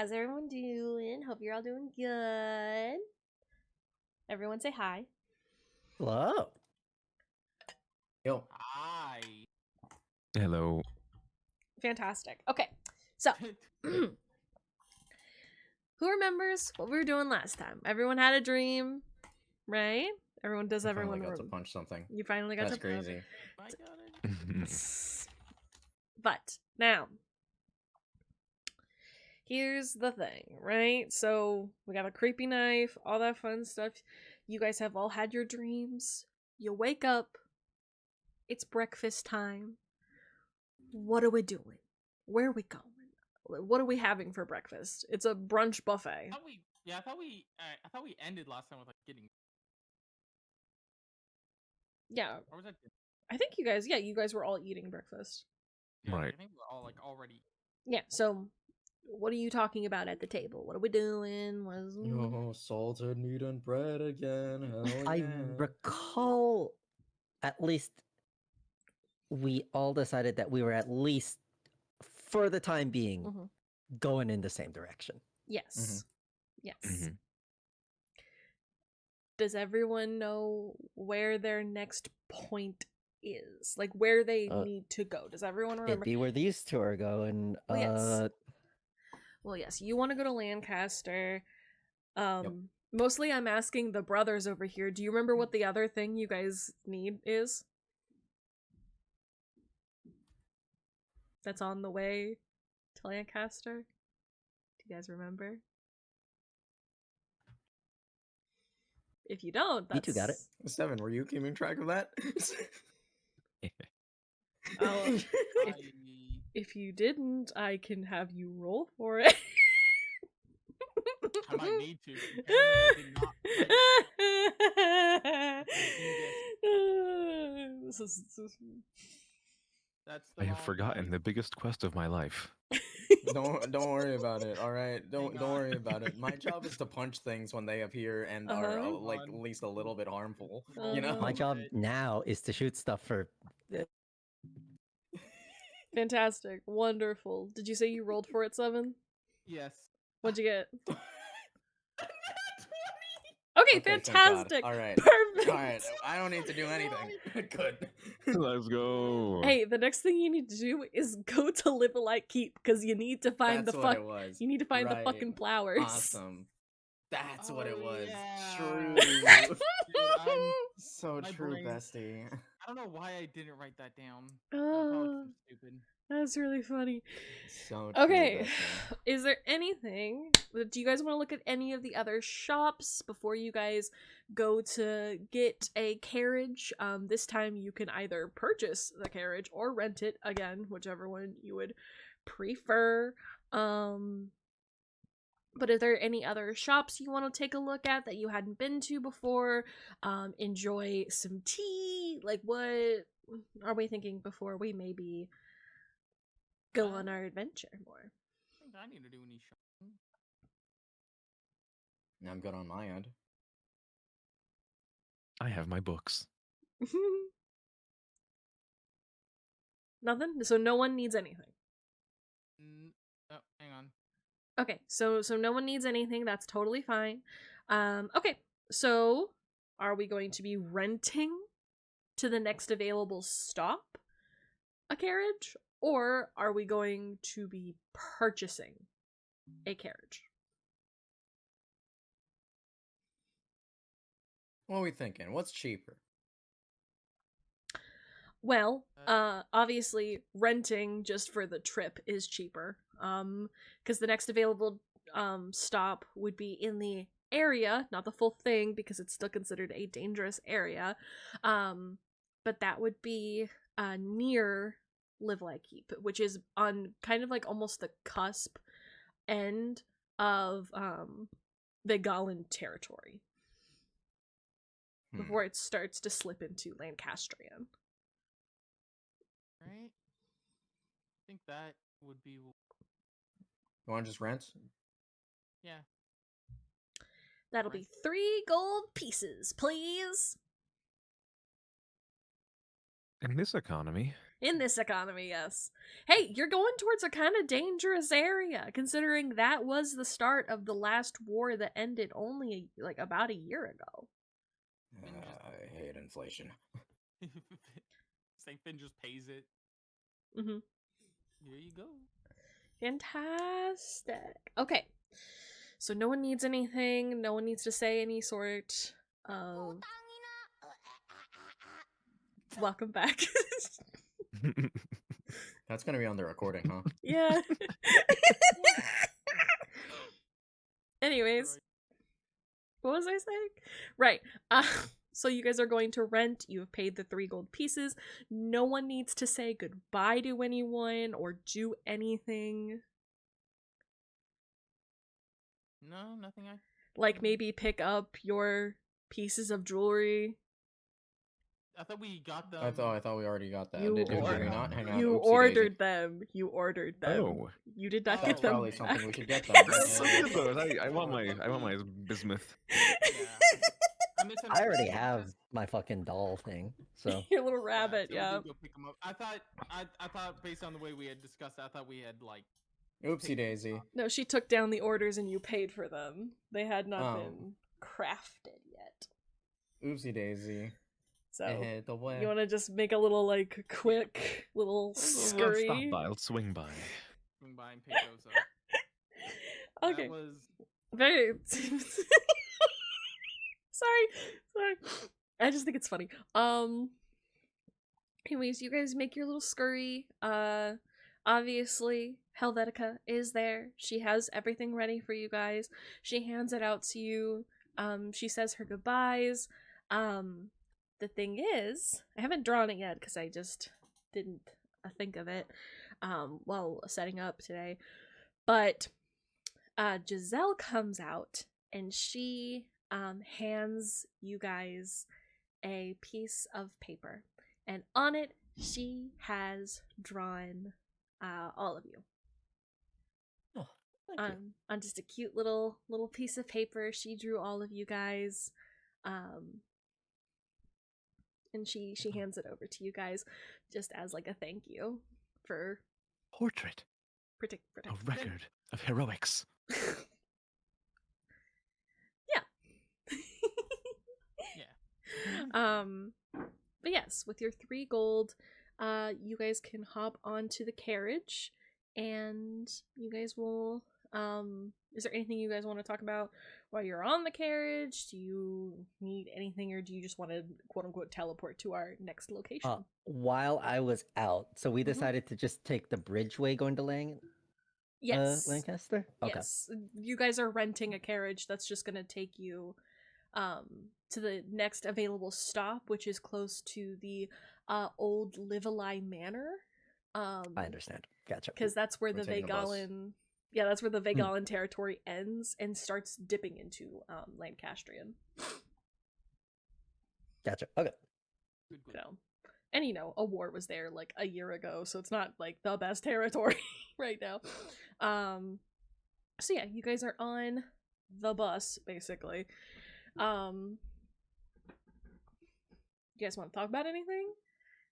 How's everyone doing? Hope you're all doing good. Everyone say hi. Hello. Yo. Hi. Hello. Fantastic. Okay, so who remembers what we were doing last time? Everyone had a dream, right? Everyone does. Everyone got to punch something. You finally got That's to crazy. I got it. But now, here's the thing, right? So we got a creepy knife, all that fun stuff. You guys have all had your dreams. You wake up. It's breakfast time. What are we doing? Where are we going? What are we having for breakfast? It's a brunch buffet. I thought we ended last time with like getting. Yeah, Or was that? I think you guys were all eating breakfast. Yeah, Right. I think we're all like already. Yeah, so what are you talking about at the table? What are we doing? Yo, salted meat and bread again. Hell I yeah. recall at least we all decided that we were at least, for the time being, Mhm. going in the same direction. Yes. Yes. Mhm. Does everyone know where their next point is? Like where they need to go? Does everyone It'd remember? be where these two are going. Well, yes. Well, yes, you want to go to Lancaster. Mostly I'm asking the brothers over here. Do you remember what the other thing you guys need is? That's on the way to Lancaster? Do you guys remember? If you don't, You that's... two got it. Seven, were you keeping track of that? Oh, if you didn't, I can have you roll for it. I might need to. Apparently I did not. This is... That's the I have wrong forgotten dice. the biggest quest of my life. Don't worry about it. All right, don't Hang on. worry about it. My job is to punch things when they appear and are Uh-huh. like at least a little bit harmful. Uh-huh. You know. My job Right. now is to shoot stuff for. Fantastic. Wonderful. Did you say you rolled for it, Seven? Yes. What'd you get? Okay, thank God. fantastic. All right. Perfect. All right. I don't need to do anything. Good. Let's go. Hey, the next thing you need to do is go to Live a Light Keep because you need to find That's the what it was. You need to find the Right. fucking flowers. Awesome. That's what it was. Yeah. True. Dude, So My true, brain- bestie. I don't know why I didn't write that down. That's probably so stupid. That's really funny. So true, Okay, bestie. is there anything? Do you guys want to look at any of the other shops before you guys go to get a carriage? This time you can either purchase the carriage or rent it, again, whichever one you would prefer. But are there any other shops you want to take a look at that you hadn't been to before? Enjoy some tea? Like, what are we thinking before we maybe go on our adventure more? I think I need to do any shopping. I'm good on my end. I have my books. Nothing? So no one needs anything. Oh, hang on. Okay, so no one needs anything. That's totally fine. Okay, so are we going to be renting to the next available stop a carriage, or are we going to be purchasing a carriage? What are we thinking? What's cheaper? Well, obviously renting just for the trip is cheaper. Because the next available stop would be in the area, not the full thing because it's still considered a dangerous area. But that would be near Live Like Keep, which is on kind of like almost the cusp end of the Golan territory. Before it starts to slip into Lancastrian. Right? I think that would be. You want to just rent? Yeah. That'll be 3 gold pieces, please. In this economy. In this economy, yes. Hey, you're going towards a kind of dangerous area, considering that was the start of the last war that ended only like about a year ago. I hate inflation. St. Finn just pays it. Mm-hmm. Here you go. Fantastic. Okay. So no one needs anything. No one needs to say any sort of... Welcome back. That's gonna be on the recording, huh? Yeah. Anyways. What was I saying? Right. So you guys are going to rent. You have paid the 3 gold pieces. No one needs to say goodbye to anyone or do anything. No, nothing. Like maybe pick up your pieces of jewelry. I thought we got them. I thought we already got that. You Did we ordered- not? Hang on. You oopsie ordered them. You ordered them. Oh. You did not That's get That's them. probably back. something we should get them. That's so good though. I want my bismuth. I already have my fucking doll thing, so Your little rabbit, so we yeah. did go pick them up. I thought based on the way we had discussed, I thought we had like. Oopsie daisy. No, she took down the orders and you paid for them. They had not Oh. been crafted yet. Oopsie daisy. So The way. you want to just make a little like quick little I'll stop scurry? by. I'll swing by. Swing by and pick those up. Okay. That was. Very. sorry. I just think it's funny. Anyways, you guys make your little scurry. Obviously, Helvetica is there. She has everything ready for you guys. She hands it out to you. She says her goodbyes. The thing is, I haven't drawn it yet because I just didn't think of it while setting up today. But Giselle comes out and she hands you guys a piece of paper. And on it, she has drawn all of you. oh, thank you. On just a cute little piece of paper, she drew all of you guys. And she hands it over to you guys just as like a thank you for Portrait. protect. A record of heroics. Yeah. But yes, with your 3 gold, you guys can hop onto the carriage, and you guys will. Is there anything you guys want to talk about while you're on the carriage? Do you need anything, or do you just want to quote unquote teleport to our next location? While I was out, so we decided to just take the bridgeway going to Yes. Lancaster. Okay. Yes. You guys are renting a carriage that's just gonna take you to the next available stop, which is close to the old Livelai Manor. I understand. Gotcha. Because that's where We're the taking a bus. Vagalan that's where the Vagalan territory ends and starts dipping into Lancastrian. Gotcha. Okay. Good. So, and a war was there like a year ago, so it's not like the best territory right now. So yeah, you guys are on the bus basically. You guys want to talk about anything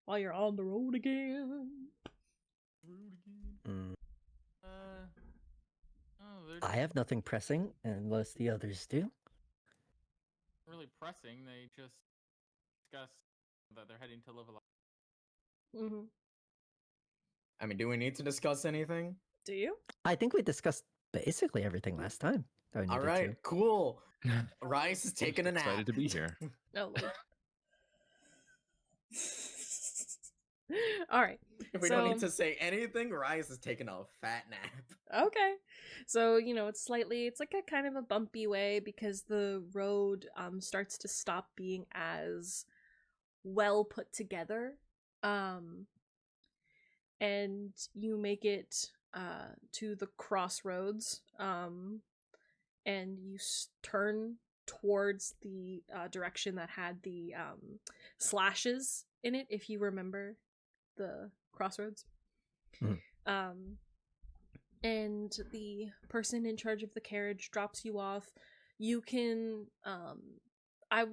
while you're on the road again? Mm, They're I have nothing pressing unless the others do. really pressing. They just discussed that they're heading to Livelai. Mm-hmm. I mean, do we need to discuss anything? Do you? I think we discussed basically everything last time. that we All needed right, to. cool. Rice is taking a nap. Excited to be here. No. All right. We don't need So- to say anything. Rice is taking a fat nap. Okay. So, it's like a kind of a bumpy way because the road starts to stop being as well put together. And you make it to the crossroads and you turn towards the direction that had the slashes in it, if you remember the crossroads. And the person in charge of the carriage drops you off. You can I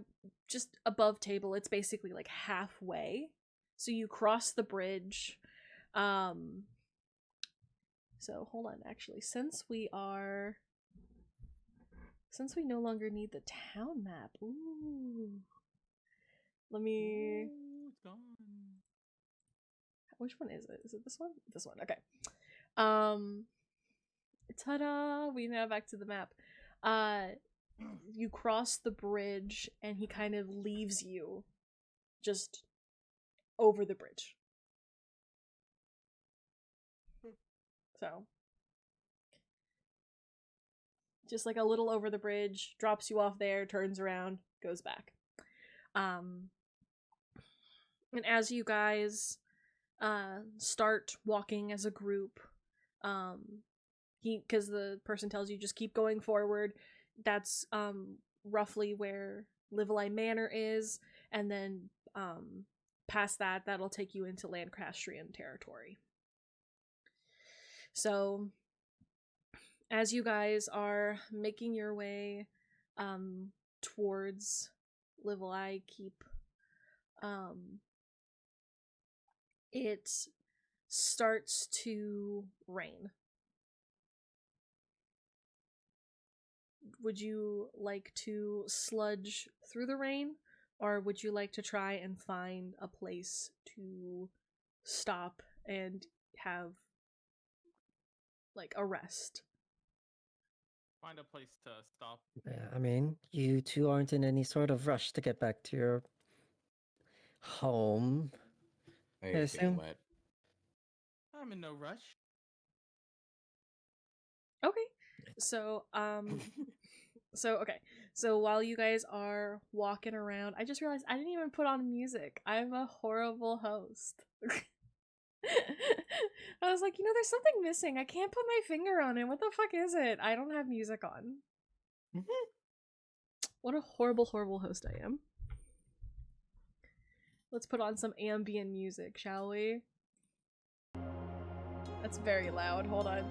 just above table, it's basically like halfway. So you cross the bridge. So hold on, actually, since we no longer need the town map. Ooh. Let me. Ooh, it's gone. Which one is it? Is it this one? This one. Okay. Ta-da! We now back to the map. You cross the bridge, and he kind of leaves you just over the bridge. So, just like a little over the bridge, drops you off there, turns around, goes back. And as you guys start walking as a group, because the person tells you just keep going forward. That's roughly where Liveley Manor is, and then past that, that'll take you into Lancastrian territory. So, as you guys are making your way towards Liveley Keep, it starts to rain. Would you like to sludge through the rain, or would you like to try and find a place to stop and have like a rest? Find a place to stop. Yeah, I mean, you two aren't in any sort of rush to get back to your home. Hey, I it's getting assume. wet. I'm in no rush. Okay. So, So while you guys are walking around, I just realized I didn't even put on music. I'm a horrible host. I was like, there's something missing. I can't put my finger on it. What the fuck is it? I don't have music on. What a horrible, horrible host I am. Let's put on some ambient music, shall we? That's very loud. Hold on.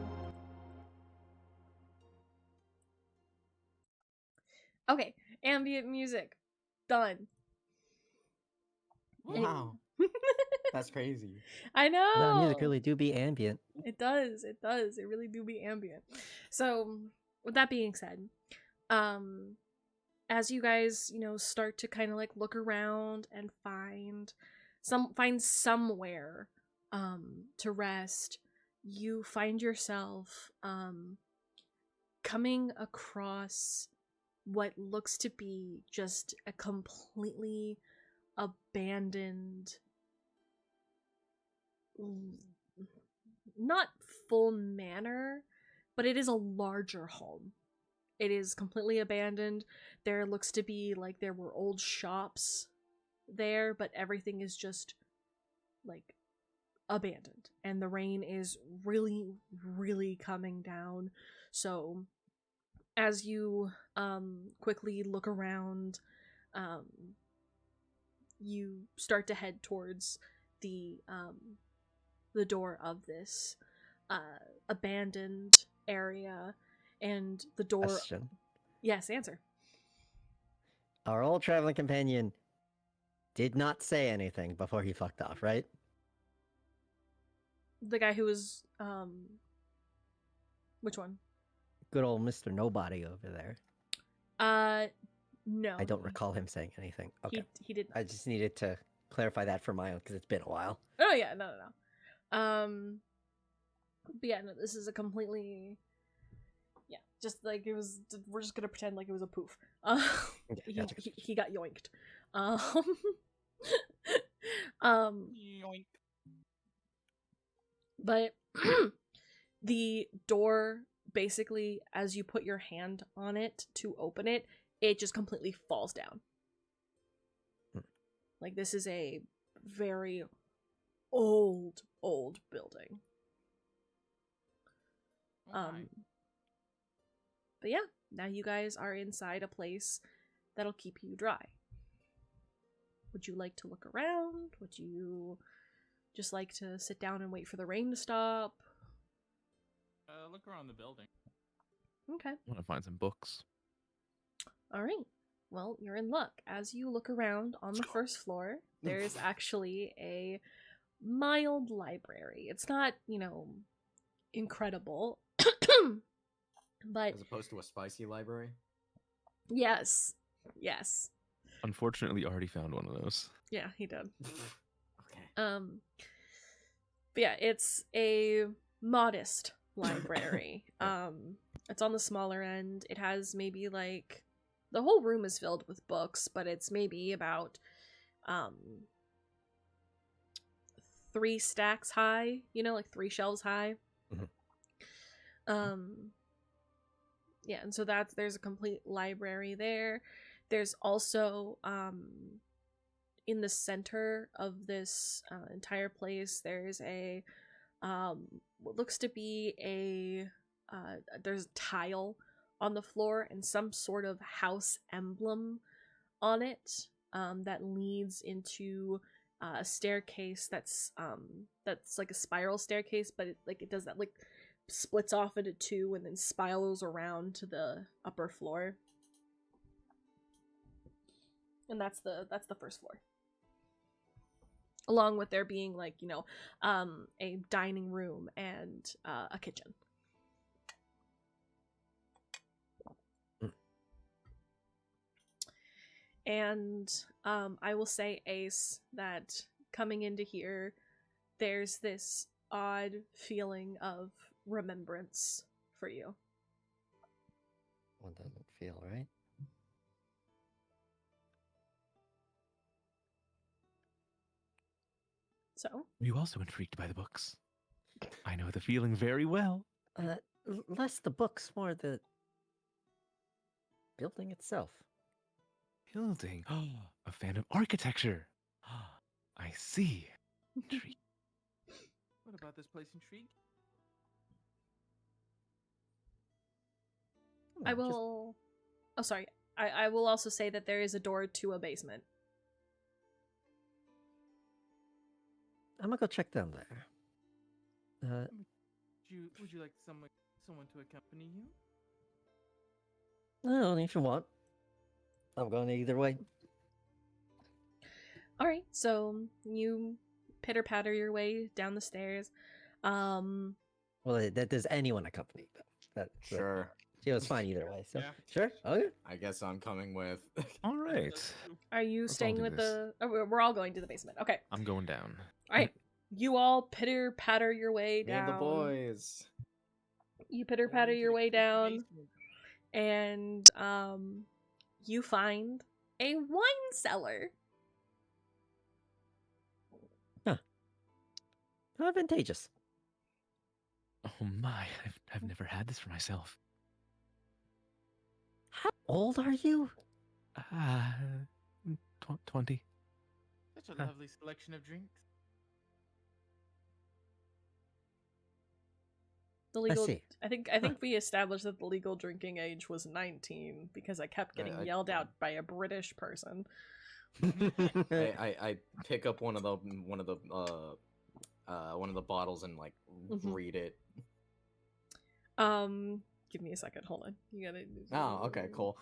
Okay, ambient music. Done. Wow. That's crazy. I know! That music really do be ambient. It does. It does. It really do be ambient. So, with that being said, as you guys, start to kind of like look around and find somewhere to rest, you find yourself coming across what looks to be just a completely abandoned, not full manor, but it is a larger home. It is completely abandoned. There looks to be like there were old shops there, but everything is just like abandoned, and the rain is really, really coming down. So as you quickly look around, you start to head towards the door of this abandoned area, and the door. Question. Yes, answer. Our old traveling companion did not say anything before he fucked off, right? The guy who was which one? Good old Mr. Nobody over there. No. I don't recall him saying anything. Okay. He did not. I just needed to clarify that for my own because it's been a while. Oh yeah, no. But yeah, no, this is a completely, just like it was. We're just gonna pretend like it was a poof. Okay, gotcha. He got yoinked. Yoink. But the door, basically, as you put your hand on it to open it, it just completely falls down. Like, this is a very old building. Oh my. But yeah, now you guys are inside a place that'll keep you dry. Would you like to look around? Would you just like to sit down and wait for the rain to stop? Look around the building. Okay. I want to find some books. All right. well, you're in luck. As you look around on the first floor, there's actually a mild library. It's not, incredible. But As opposed to a spicy library. yes. Unfortunately, already found one of those. Yeah, he did. Okay. But yeah, it's a modest library. It's on the smaller end. It has maybe like the whole room is filled with books, but it's maybe about 3 stacks high, like 3 shelves high. Yeah, and so there's a complete library there. There's also in the center of this entire place, there's a what looks to be there's a tile on the floor and some sort of house emblem on it that leads into a staircase that's like a spiral staircase, but it does that, like, splits off into 2 and then spirals around to the upper floor. And that's the first floor. Along with there being, like, a dining room and a kitchen. And I will say, Ace, that coming into here, there's this odd feeling of remembrance for you. One doesn't feel right. So? Were you also intrigued by the books? I know the feeling very well. Less the books, more the building itself. Building. A fan of architecture. I see. Intrigued. What about this place intrigued? I will... Oh, sorry. I will also say that there is a door to a basement. I'm gonna go check down there. Would you like someone to accompany you? No, if you want. I'm going either way. Alright, so you pitter-patter your way down the stairs. Well, does anyone accompany them? Sure. She was fine either way, so Yeah. sure. Okay. I guess I'm coming with. All right. Are you Let's all staying do with this. we're all going to the basement. Okay. I'm going down. Alright. You all pitter-patter your way Me and down. the boys. You pitter-patter your way down, and you find a wine cellar. How advantageous. Oh my, I've never had this for myself. How old are you? 20. Such a lovely selection of drinks. The legal. see. I think we established that the legal drinking age was 19 because I kept getting yelled out by a British person. I pick up one of the bottles and like read it. Give me a second. Hold on. You gotta. Oh, okay, cool.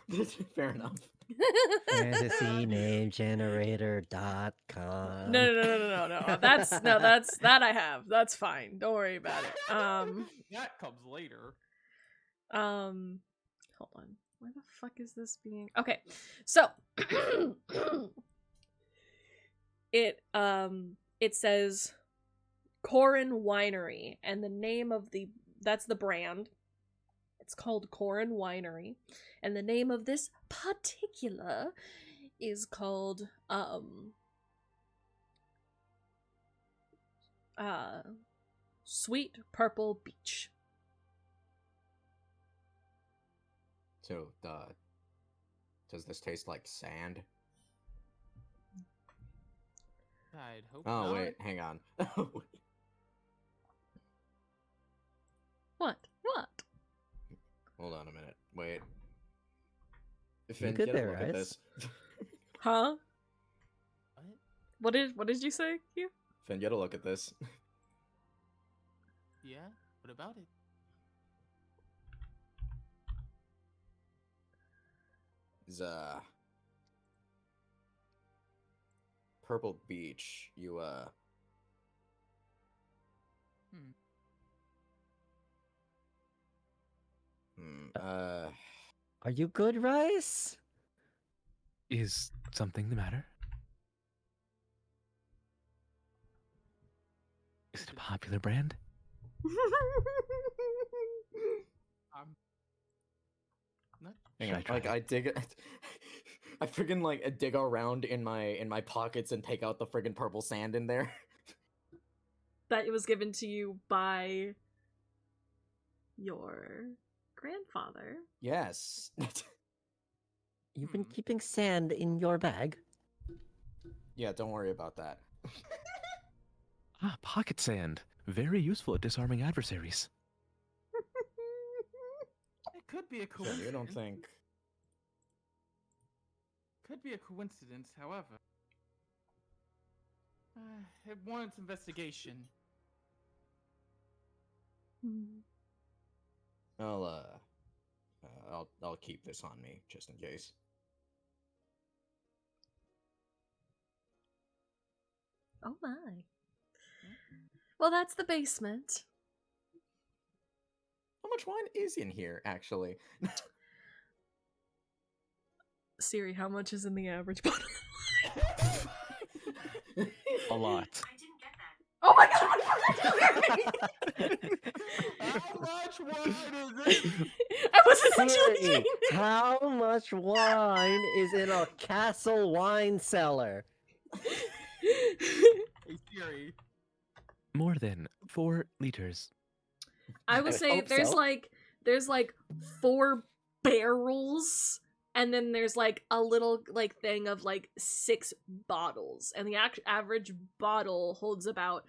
Fair enough. FantasyNameGenerator.com. No. That's that I have. That's fine. Don't worry about it. That comes later. Hold on. Where the fuck is this being? Okay, so it says Corin Winery, and the name of that's the brand. It's called Corin Winery, and the name of this particular is called Sweet Purple Beach. So, does this taste like sand? I'd hope Oh not. wait, hang on. What? Hold on a minute. Wait. You good get a there, look at Ice? this. Huh? What? What did you say, Hugh? Finn, get a look at this. Yeah? What about it? Purple Beach, you Are you good, Rice? Is something the matter? Is it a popular brand? Not hang Should on, I try like it? I dig it. I friggin' like dig around in my pockets and take out the friggin' purple sand in there. That it was given to you by your grandfather. Yes. You've been keeping sand in your bag? Yeah, don't worry about that. Ah, pocket sand. Very useful at disarming adversaries. It could be a Sure, coincidence. you don't think? Could be a coincidence, however. It warrants investigation. I'll keep this on me just in case. Oh my. Well, that's the basement. How much wine is in here, actually? Siri, how much is in the average bottle? A lot. Oh my god! How much wine is it? I wasn't actually Siri, doing that. how much wine is in a castle wine cellar? Hey Siri. More than 4 liters. I would would say hope there's so. like 4 barrels, and then there's like a little like thing of like 6 bottles, and the average bottle holds about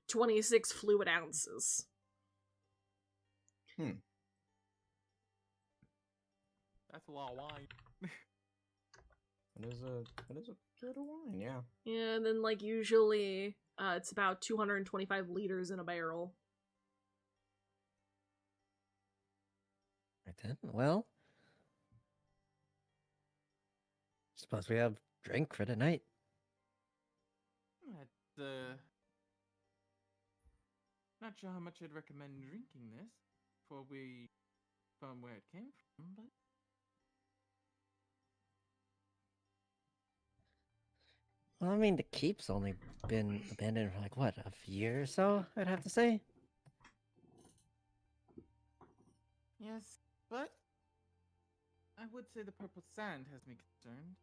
26 fluid ounces. That's a lot of wine. It is a good wine, yeah. Yeah, and then like usually it's about 225 liters in a barrel. Right then, well, suppose we have drink for tonight. Not sure how much I'd recommend drinking this before we found where it came from, but Well, I mean, the keep's only been abandoned for like, what, a year or so, I'd have to say? yes, but I would say the purple sand has me concerned.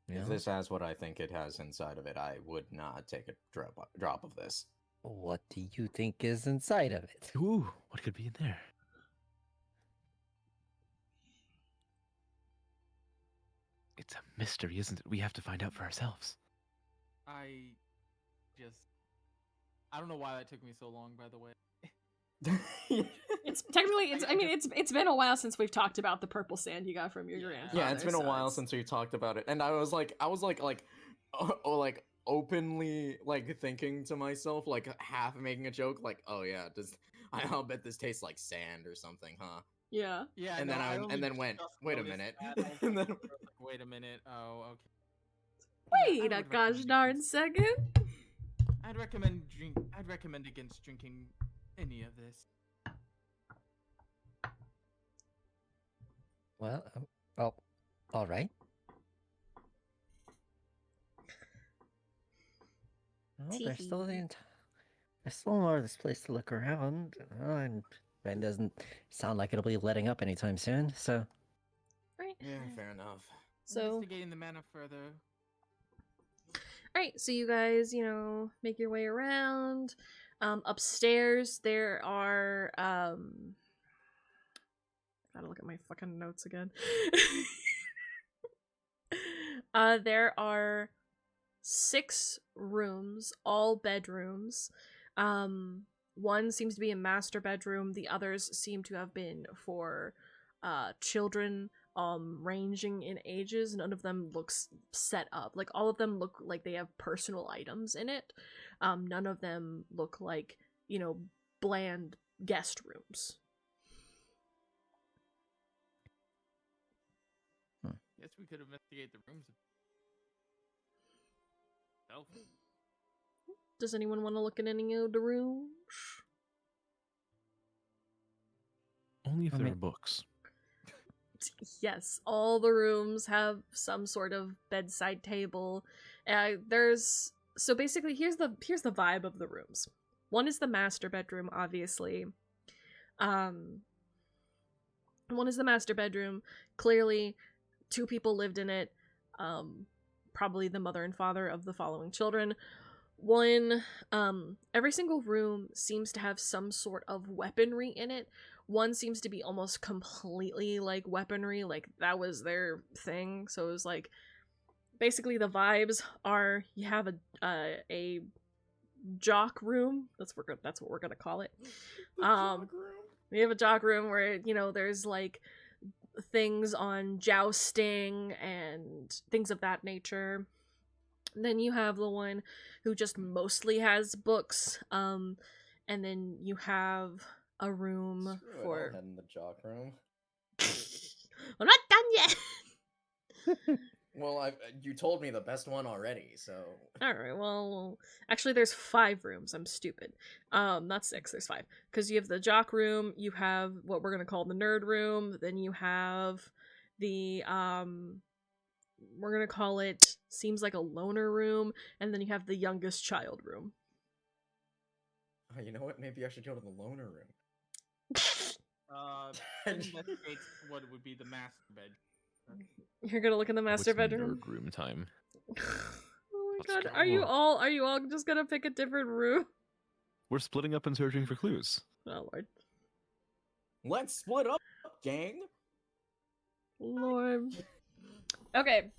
Yeah. If this has what I think it has inside of it, I would not take a drop of this. What do you think is inside of it? Ooh, what could be in there? It's a mystery, isn't it? We have to find out for ourselves. I don't know why that took me so long, by the way. It's technically it's been a while since we've talked about the purple sand you got from your grandfather. Yeah, it's been a so while it's- since we talked about it, and I was like openly like thinking to myself, like half making a joke, like, oh yeah, I'll bet this tastes like sand or something, huh? Yeah. Yeah, And no, then I and only then went, just wait a noticed minute, that. I was and then like, wait a minute. Oh, okay. Wait a gosh darn second. I'd recommend against drinking any of this. Well, oh, all right. Well, there's still there's still more of this place to look around, and Ben doesn't sound like it'll be letting up anytime soon. So, Right. yeah, fair enough. So Investigating the manor further. Alright, so you guys, make your way around. Upstairs there are gotta look at my fucking notes again. There are 6 rooms, all bedrooms. One seems to be a master bedroom, the others seem to have been for children ranging in ages. None of them looks set up. Like all of them look like they have personal items in it. None of them look like, bland guest rooms. Yeah, guess we could investigate the rooms. Self. Does anyone want to look in any of the rooms? Only if I there mean- are books. Yes, all the rooms have some sort of bedside table. There's so basically here's the vibe of the rooms. One is the master bedroom, obviously. One is the master bedroom. Clearly, 2 people lived in it. Probably the mother and father of the following children. One, every single room seems to have some sort of weaponry in it. One seems to be almost completely like weaponry, like that was their thing. So it was like basically the vibes are you have a jock room. That's what we're gonna call it. We have a jock room where there's like things on jousting and things of that nature. Then you have the one who just mostly has books, and then you have a room Screw it, for. I'll head in the jock room. I'm not done yet. Well, you told me the best one already, so. All right. Well, actually, there's 5 rooms. I'm stupid. Not 6. There's 5 because you have the jock room. You have what we're gonna call the nerd room. Then you have the we're gonna call it seems like a loner room, and then you have the youngest child room. Oh, you know what? Maybe I should go to the loner room. Investigate what would be the master bed. You're gonna look in the master What's bedroom. nerd room time? Oh my Let's god, go. are you all just gonna pick a different room? We're splitting up and searching for clues. Oh lord. Let's split up, gang. Lord. Okay.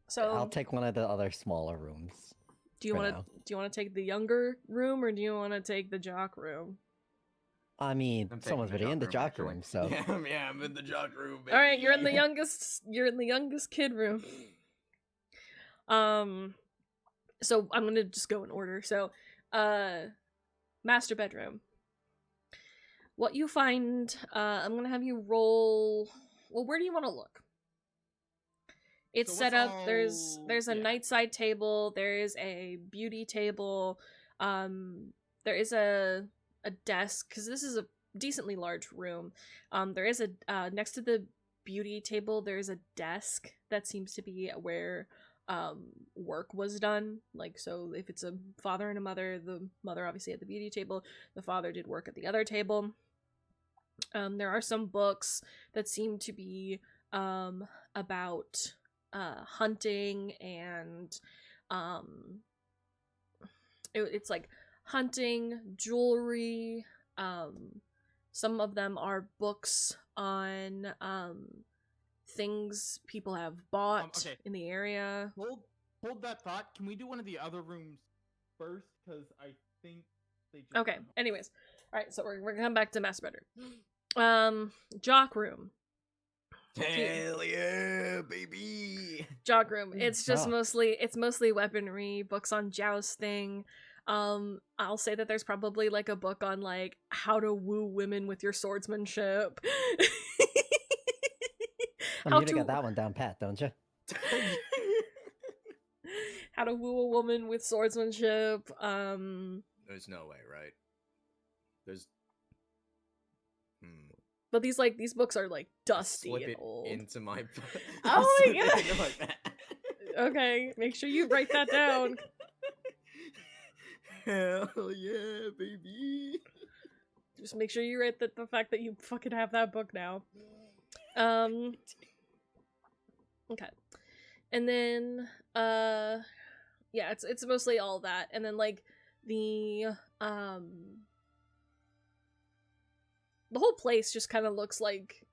So I'll take one of the other smaller rooms. do you for wanna now. take the younger room or do you wanna take the jock room? I mean, I'm taking someone's the already in the jock actually. room, so Yeah, I'm in the jock room. Baby. Alright, you're in the youngest kid room. So I'm gonna just go in order. So master bedroom. What you find, I'm gonna have you roll. Well, where do you want to look? It's So set what's up. There's all- a yeah. nightside table. There is a beauty table. There is a desk because this is a decently large room. There is a next to the beauty table. There is a desk that seems to be where work was done. Like, so if it's a father and a mother, the mother obviously at the beauty table, the father did work at the other table. There are some books that seem to be about hunting and it's like hunting, jewelry. Some of them are books on things people have bought okay. in the area. Hold that thought. Can we do one of the other rooms first? Because I think they just. Okay. Anyways, all right. So we're gonna come back to master bedroom. Jock room. Hell yeah, baby. Jock room. It's just Jock. mostly weaponry, books on jousting. I'll say that there's probably like a book on like how to woo women with your swordsmanship. I mean, you got that one down pat, don't you? How to woo a woman with swordsmanship. There's no way, right? There's. But these books are like dusty Slip and it old. into my. Oh my Slip it God. into my bag. Okay, make sure you write that down. Hell yeah, baby. Just make sure you write the fact that you fucking have that book now. Okay. And then yeah, it's mostly all that. And then like the whole place just kind of looks like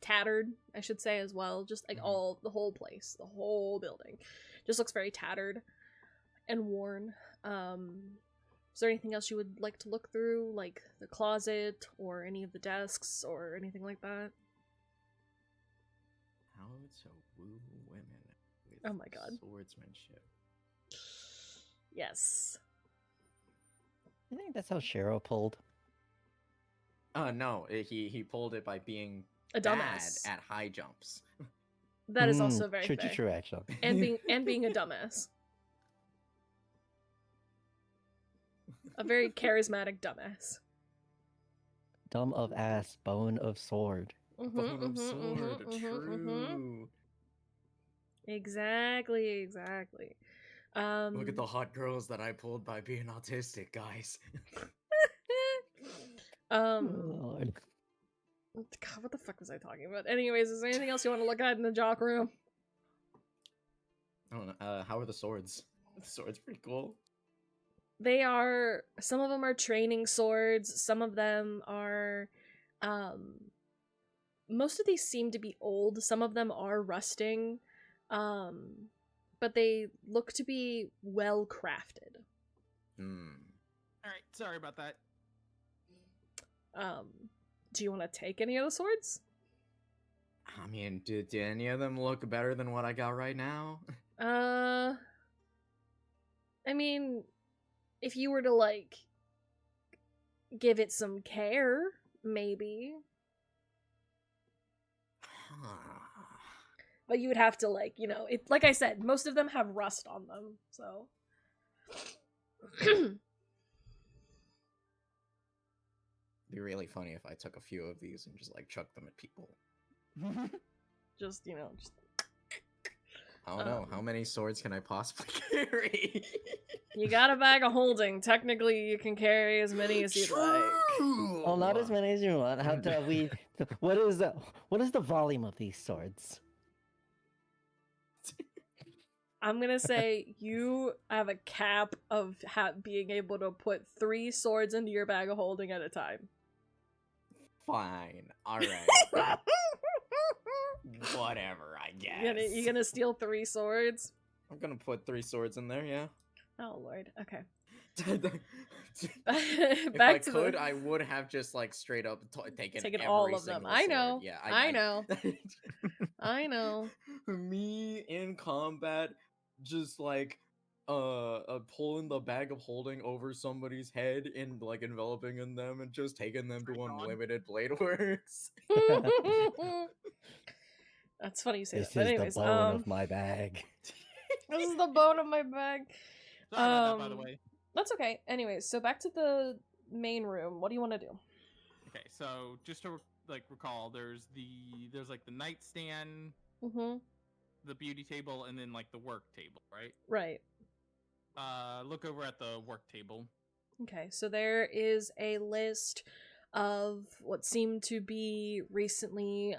tattered, I should say as well. Just like the whole place, the whole building just looks very tattered and worn. Is there anything else you would like to look through, like the closet or any of the desks or anything like that? How to woo women with Oh my God. swordsmanship. Yes. I think that's how Shiro pulled. No, he pulled it by being A bad dumbass. at high jumps. That is also very true, fair. true, actually. And being a dumbass. A very charismatic dumbass. Dumb of ass, bone of sword. Bone of sword, true. Exactly. Look at the hot girls that I pulled by being autistic, guys. Lord. God, what the fuck was I talking about? Anyways, is there anything else you want to look at in the jock room? I don't know. How are the swords? The sword's pretty cool. They are, some of them are training swords, some of them are, most of these seem to be old, some of them are rusting, but they look to be well crafted. Alright, sorry about that. Do you want to take any of the swords? I mean, do any of them look better than what I got right now? I mean, if you were to, like, give it some care, maybe. But you would have to, like, you know, it, like I said, most of them have rust on them, so. It'd be really funny if I took a few of these and just, like, chucked them at people. Just, you know, just. I don't know. How many swords can I possibly carry? You got a bag of holding. Technically, you can carry as many as you'd like. Well, not as many as you want. How do we? What is the volume of these swords? I'm gonna say you have a cap of being able to put 3 swords into your bag of holding at a time. Fine. Alright. Whatever, I guess. You gonna steal 3 swords? I'm gonna put 3 swords in there, yeah. Oh lord. Okay. If Back I to could, the... I would have just like straight up taken Taken every all of them. single I sword. know. Yeah, I know. I know. Me in combat, just like pulling the bag of holding over somebody's head and like enveloping in them and just taking them to unlimited blade works. That's funny you say This that. But is anyways, the bone of my bag. this is the bone of my bag. Sorry about that, by the way. That's okay. Anyways, so back to the main room. What do you want to do? Okay, so just to like recall, there's like the nightstand, Mm-hmm. the beauty table, and then like the work table, right? Right. Look over at the work table. Okay, so there is a list of what seem to be recently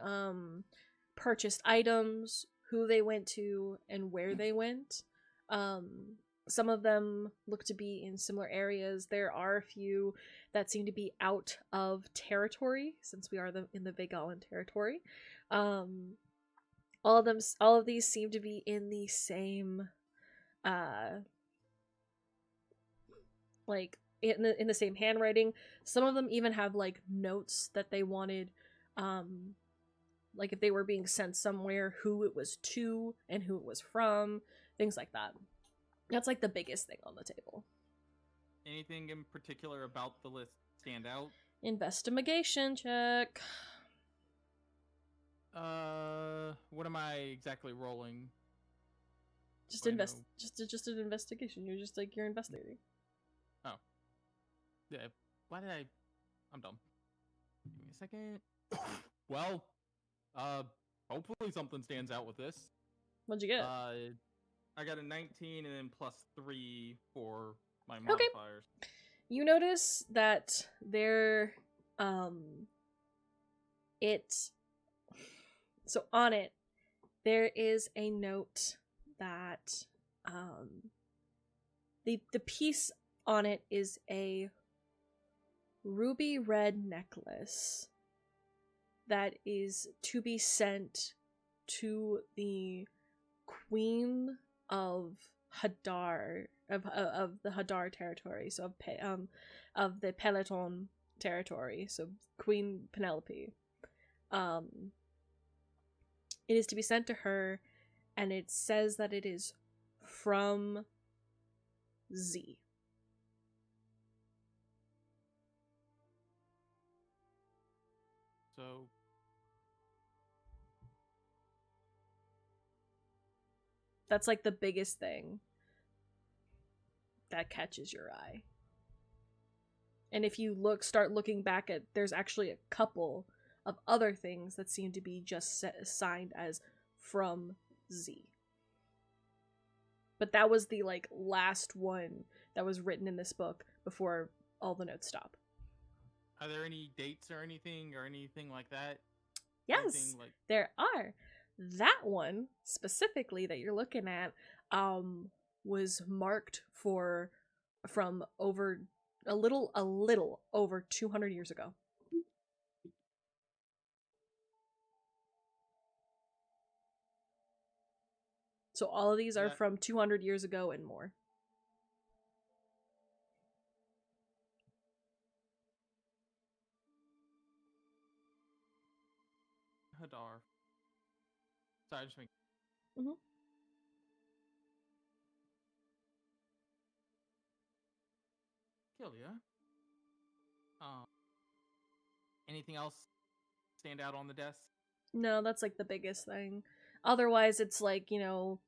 purchased items, who they went to, and where they went. Some of them look to be in similar areas. There are a few that seem to be out of territory, since we are in the Vegalan territory. All of these seem to be in the same like in the same handwriting. Some of them even have like notes that they wanted, like if they were being sent somewhere, who it was to and who it was from, things like that. That's like the biggest thing on the table. Anything in particular about the list stand out? Investigation check. What am I exactly rolling? Just I know. just an investigation. You're investigating. Oh. Yeah. Why did I'm dumb. Give me a second. Well, hopefully something stands out with this. What'd you get? I got a 19 and then +3 for my Okay. modifiers. You notice that there, so on it, there is a note that, the piece on it is a ruby red necklace that is to be sent to the Queen of Had'dar, of the Had'dar territory, so of the Peloton territory, so Queen Penelope. It is to be sent to her, and it says that it is from Z. So That's like the biggest thing that catches your eye. And if you start looking back at, there's actually a couple of other things that seem to be just signed as from Z. But that was the like last one that was written in this book before all the notes stop. Are there any dates or anything like that? Yes, Anything like... there are. That one specifically that you're looking at was marked from over a little over 200 years ago. So all of these are from 200 years ago and more. Had'dar. Sorry, just make. Mm-hmm. Kilia. Anything else stand out on the desk? No, that's like the biggest thing. Otherwise, it's like, you know,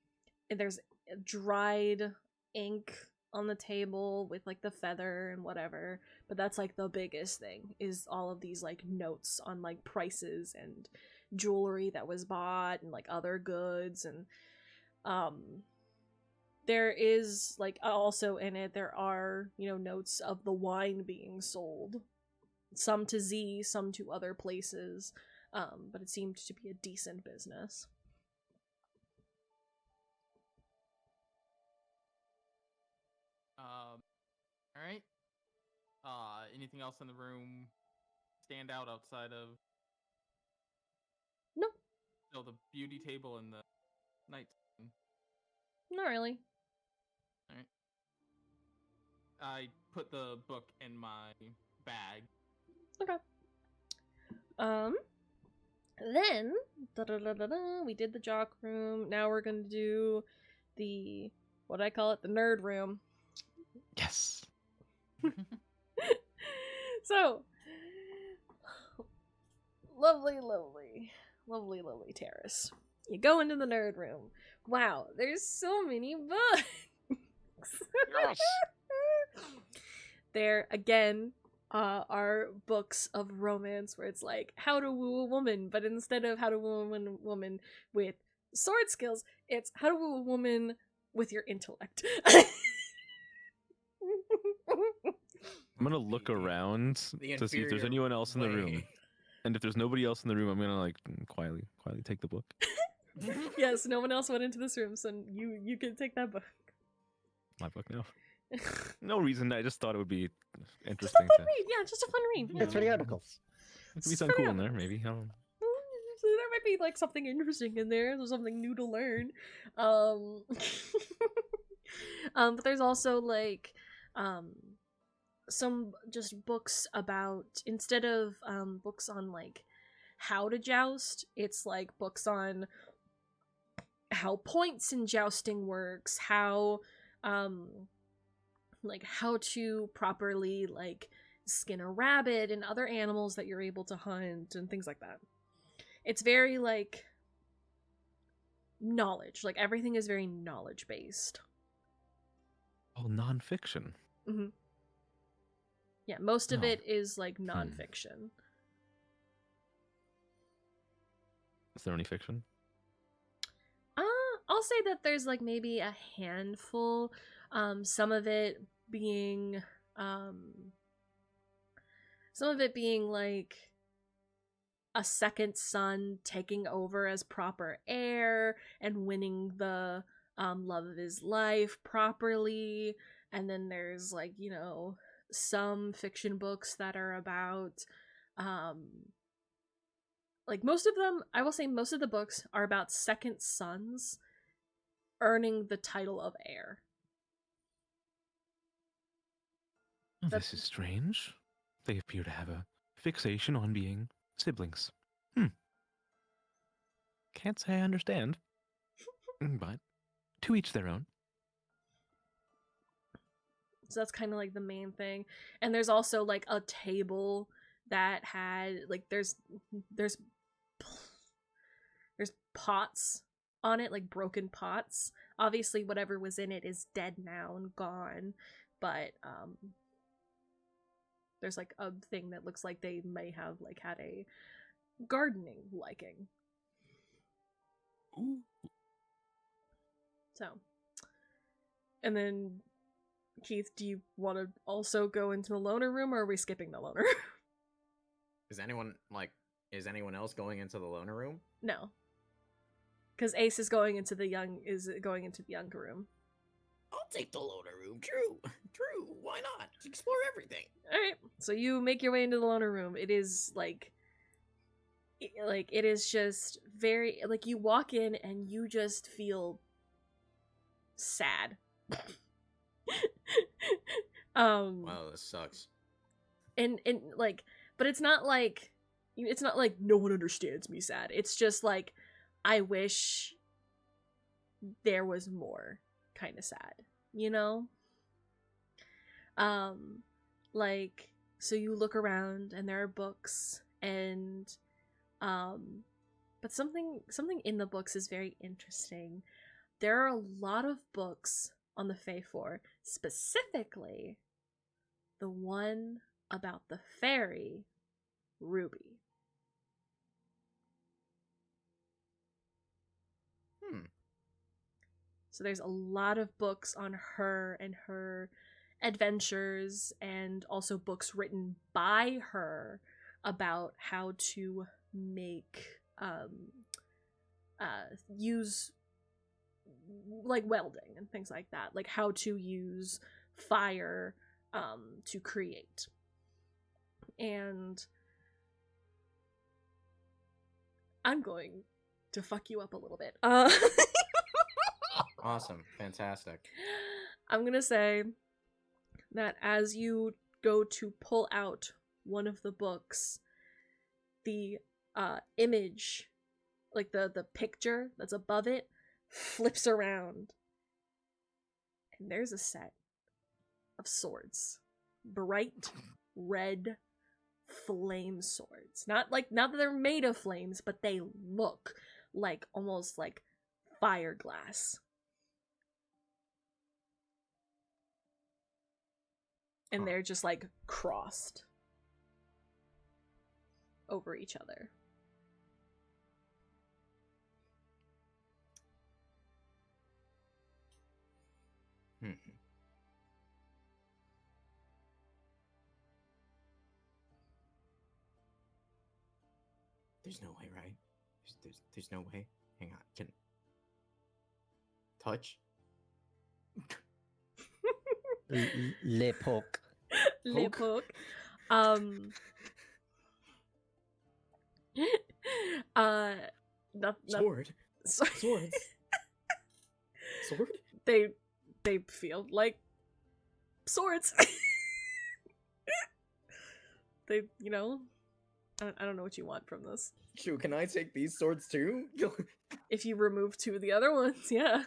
there's dried ink on the table with like the feather and whatever, but that's like the biggest thing is all of these like notes on like prices and jewelry that was bought and like other goods. And there is like also in it there are, you know, notes of the wine being sold, some to Z, some to other places, but it seemed to be a decent business. All right. Anything else in the room stand out outside of? No. No, the beauty table and the night. Not really. All right. I put the book in my bag. Okay. Then we did the jock room. Now we're gonna do the what do I call it? The nerd room. Yes. So lovely terrace. You go into the nerd room. Wow, there's so many books. Yes. There again are books of romance where it's like how to woo a woman, but instead of how to woo a woman with sword skills, it's how to woo a woman with your intellect. I'm gonna look around to see if there's anyone else in the room, and if there's nobody else in the room, I'm gonna like quietly take the book. Yes, no one else went into this room, so you can take that book. My book now. No reason. I just thought it would be Just interesting. a fun read. Yeah, just a fun read. You It's for know? the articles. It could be something cool in there, maybe. I don't know. So there might be like something interesting in there. There's something new to learn. But there's also like some just books about, instead of books on like how to joust, it's like books on how points in jousting works, how like how to properly like skin a rabbit and other animals that you're able to hunt and things like that. It's very like knowledge, like everything is very knowledge based. Oh, nonfiction. Mm-hmm. Yeah, most of Oh. it is like nonfiction. Is there any fiction? I'll say that there's like maybe a handful. Some of it being like a second son taking over as proper heir and winning the love of his life properly. And then there's like, you know, some fiction books that are about like most of them, I will say most of the books are about second sons earning the title of heir. Oh, this is strange. They appear to have a fixation on being siblings. Can't say I understand. But to each their own. So that's kind of like the main thing. And there's also like a table that had like there's pots on it, like broken pots. Obviously, whatever was in it is dead now and gone, but there's like a thing that looks like they may have like had a gardening liking. Ooh. So, and then Keith, do you want to also go into the loner room, or are we skipping the loner? Is anyone else going into the loner room? No, because Ace is going into the younger room. I'll take the loner room. True. Why not? Explore everything. All right, so you make your way into the loner room. It is like it is just very like you walk in and you just feel sad. Wow, this sucks. And like, but it's not like no one understands me sad. It's just like I wish there was more kind of sad, you know? Like, so you look around and there are books and but something in the books is very interesting. There are a lot of books on the Fae 4, specifically the one about the fairy Ruby. So there's a lot of books on her and her adventures, and also books written by her about how to make use like welding and things like that, like how to use fire to create. And I'm going to fuck you up a little bit. Awesome. Fantastic. I'm gonna say that as you go to pull out one of the books, the image, like the picture that's above it, flips around, and there's a set of swords. Bright red flame swords. Not that they're made of flames, but they look like almost like fire glass. And they're just like crossed over each other. There's no way, right? There's no way. Hang on. Can touch? Le poke. Le poke. Sword. Swords. Sword. They feel like swords. They, you know, I don't know what you want from this. Shoot, can I take these swords too? If you remove two of the other ones, yeah.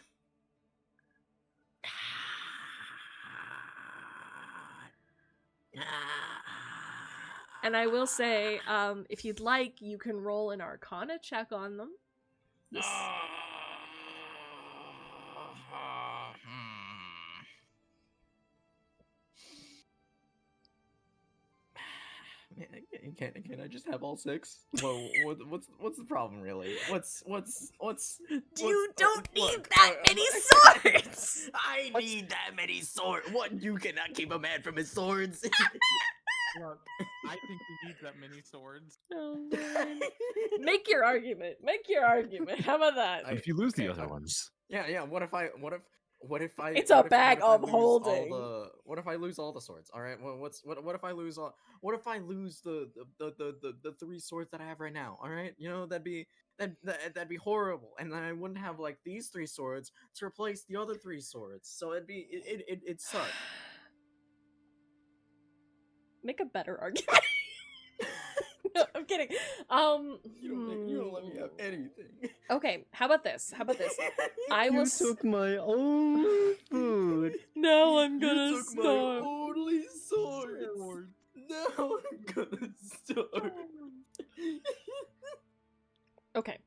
And I will say, if you'd like, you can roll an Arcana check on them. This... Can I just have all six? Well, what's the problem really? You don't need that many swords. I need that many swords. What? You cannot keep a man from his swords. Look, I think he needs that many swords. Oh, make your argument. Make your argument. How about that? If you lose the other ones. Yeah. What if I? It's a bag I'm holding. What if I lose all the swords? All right. What if I lose all? What if I lose the three swords that I have right now? All right. You know that'd be horrible, and then I wouldn't have like these three swords to replace the other three swords. So it'd suck. Make a better argument. No, I'm kidding. You don't let me have anything. Okay, how about this? I will. You took my own food. Now I'm gonna You took my only sword. Now I'm gonna starve. Okay,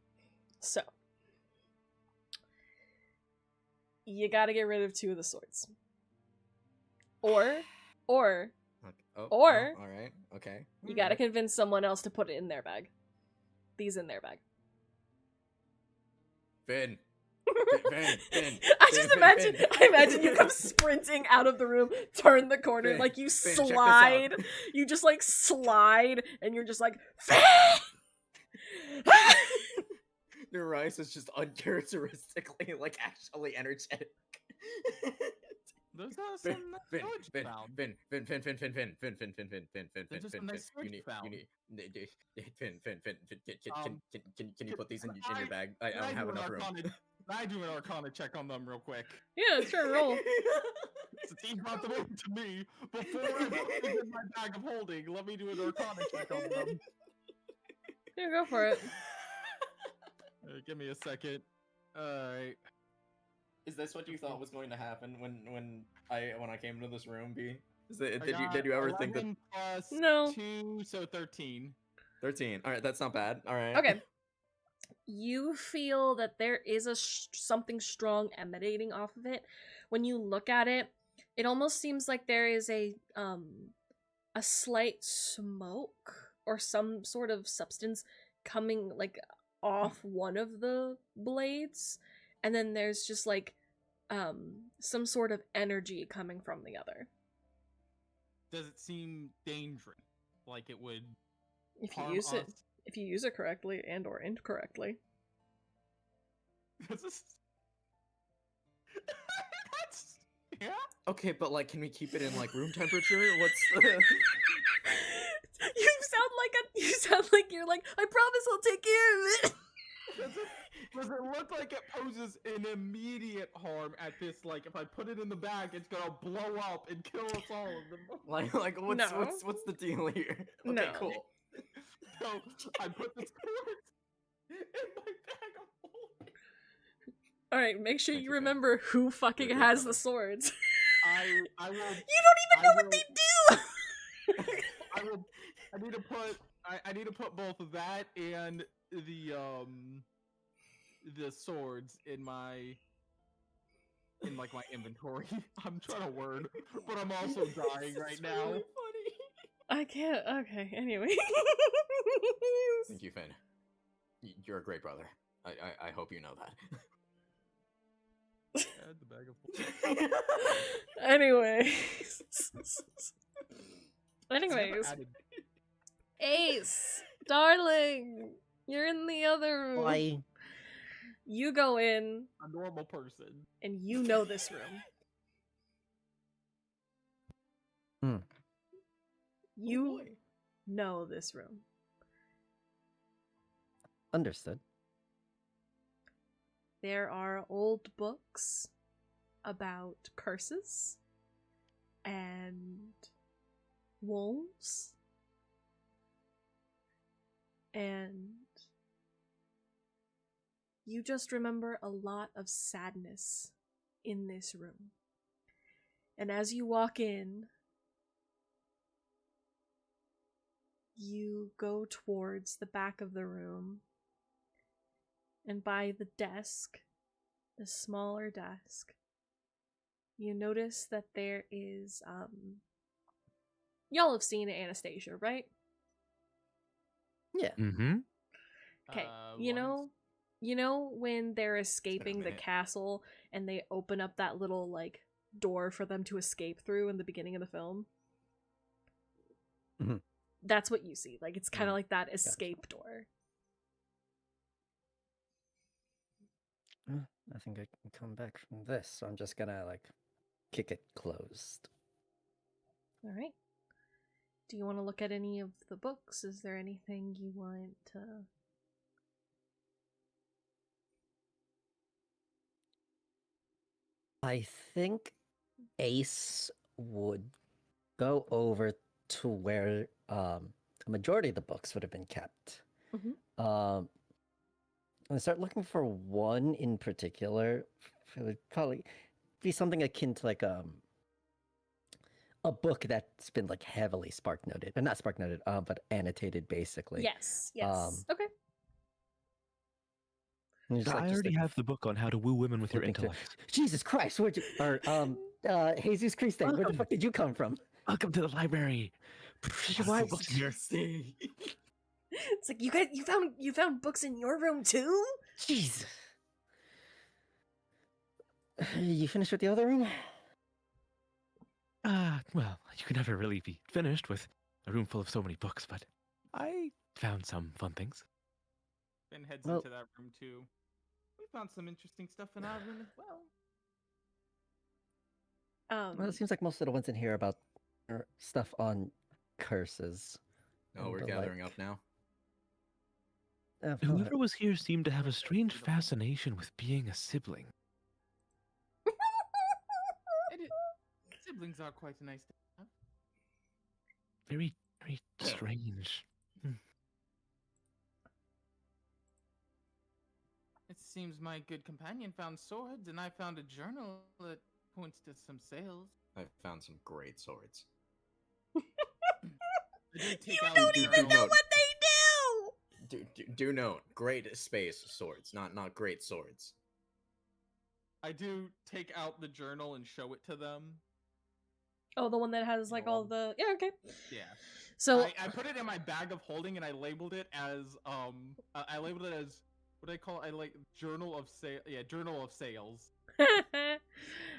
so you gotta get rid of 2 of the swords. Or Okay. Oh, Or- all right. Okay. you gotta convince someone else to put it in their bag. These in their bag. Finn. Finn. I just imagine you come sprinting out of the room, turn the corner, Finn, like you Finn, check this out. slide. You just like slide, and you're just like, Finn! Your rice is just uncharacteristically, like, actually energetic. There's Finn, some nice Finn, storage Finn, found. Finn. There's just some nice storage found. Can you put these in your I- bag? I Can don't have do an enough room. Can I do an Arcana check on them real quick? Yeah, sure, roll. Since he brought them over to me, before I put these in my bag of holding, let me do an Arcana check on them. Yeah, go for it. Give me a second. Alright. Is this what you thought was going to happen when I came into this room, B? Did I you ever got think that 11 plus No. 2, so 13. 13? All right, that's not bad. All right. Okay. You feel that there is something strong emanating off of it. When you look at it, it almost seems like there is a slight smoke or some sort of substance coming like off one of the blades, and then there's just like some sort of energy coming from the other. Does it seem dangerous? Like it would If you harm use it, us? if you use it correctly and or incorrectly. That's yeah. Okay, but like, can we keep it in like room temperature? What's the... You sound like you're like, I promise I'll take care of it. Does it look like it poses an immediate harm at this? Like, if I put it in the bag, it's gonna blow up and kill us all. like what's the deal here? Okay, No. cool. So I put the swords in my bag of holding. Alright, make sure Thank you you, Finn. remember who fucking You're has covered. the swords. I will. You don't even know what they do! I need to put both of that and the swords in my my inventory. I'm trying to word, but I'm also dying right now. Really funny. I can't. Okay, anyway. Thank you, Finn. You're a great brother. I hope you know that. Add the bag of Anyways. It's Anyways. never added- Ace! Darling! You're in the other room. Why? You go in, a normal person. and you know this room. You know this room. Understood. There are old books about curses and wolves and you just remember a lot of sadness in this room. And as you walk in, you go towards the back of the room, and by the desk, the smaller desk, you notice that there is, y'all have seen Anastasia, right? Yeah. Mm-hmm. Okay, you know when they're escaping the minute. castle and they open up that little, like, door for them to escape through in the beginning of the film? Mhm. That's what you see. Like, it's kind of like that escape door. I think I can come back from this, so I'm just gonna, like, kick it closed. Alright. Do you want to look at any of the books? Is there anything you want to... I think Ace would go over to where a majority of the books would have been kept. Mhm. And start looking for one in particular. It would probably be something akin to like a book that's been like heavily spark noted, or not spark noted, but annotated basically. Yes, yes. Okay. And you're just I just already have the book on how to woo women with your flipping through- intellect. Jesus Christ, where'd you... Or, Jesus Christ, where the Welcome. fuck did you come from? Welcome to the library. There's a lot of books in here. It's like you found books in your room too? Jeez. You finished with the other room? Well, you can never really be finished with a room full of so many books, but I found some fun things. Ben heads Well- into that room too. We found some interesting stuff in our room as well. Well, it seems like most of the ones in here are about stuff on curses. Oh, we're But, like, gathering up now. Whoever was here seemed to have a strange fascination with being a sibling. Siblings are quite a nice to have. Very, very strange. It seems my good companion found swords, and I found a journal that points to some sales. I found some great swords. I did take You out don't the even journal. know what they do! Do note, great space swords, not great swords. I do take out the journal and show it to them. Oh, the one that has like all the okay. Yeah. So I put it in my bag of holding, and I labeled it as what do I call it? I like journal of sale. Yeah, journal of sales. I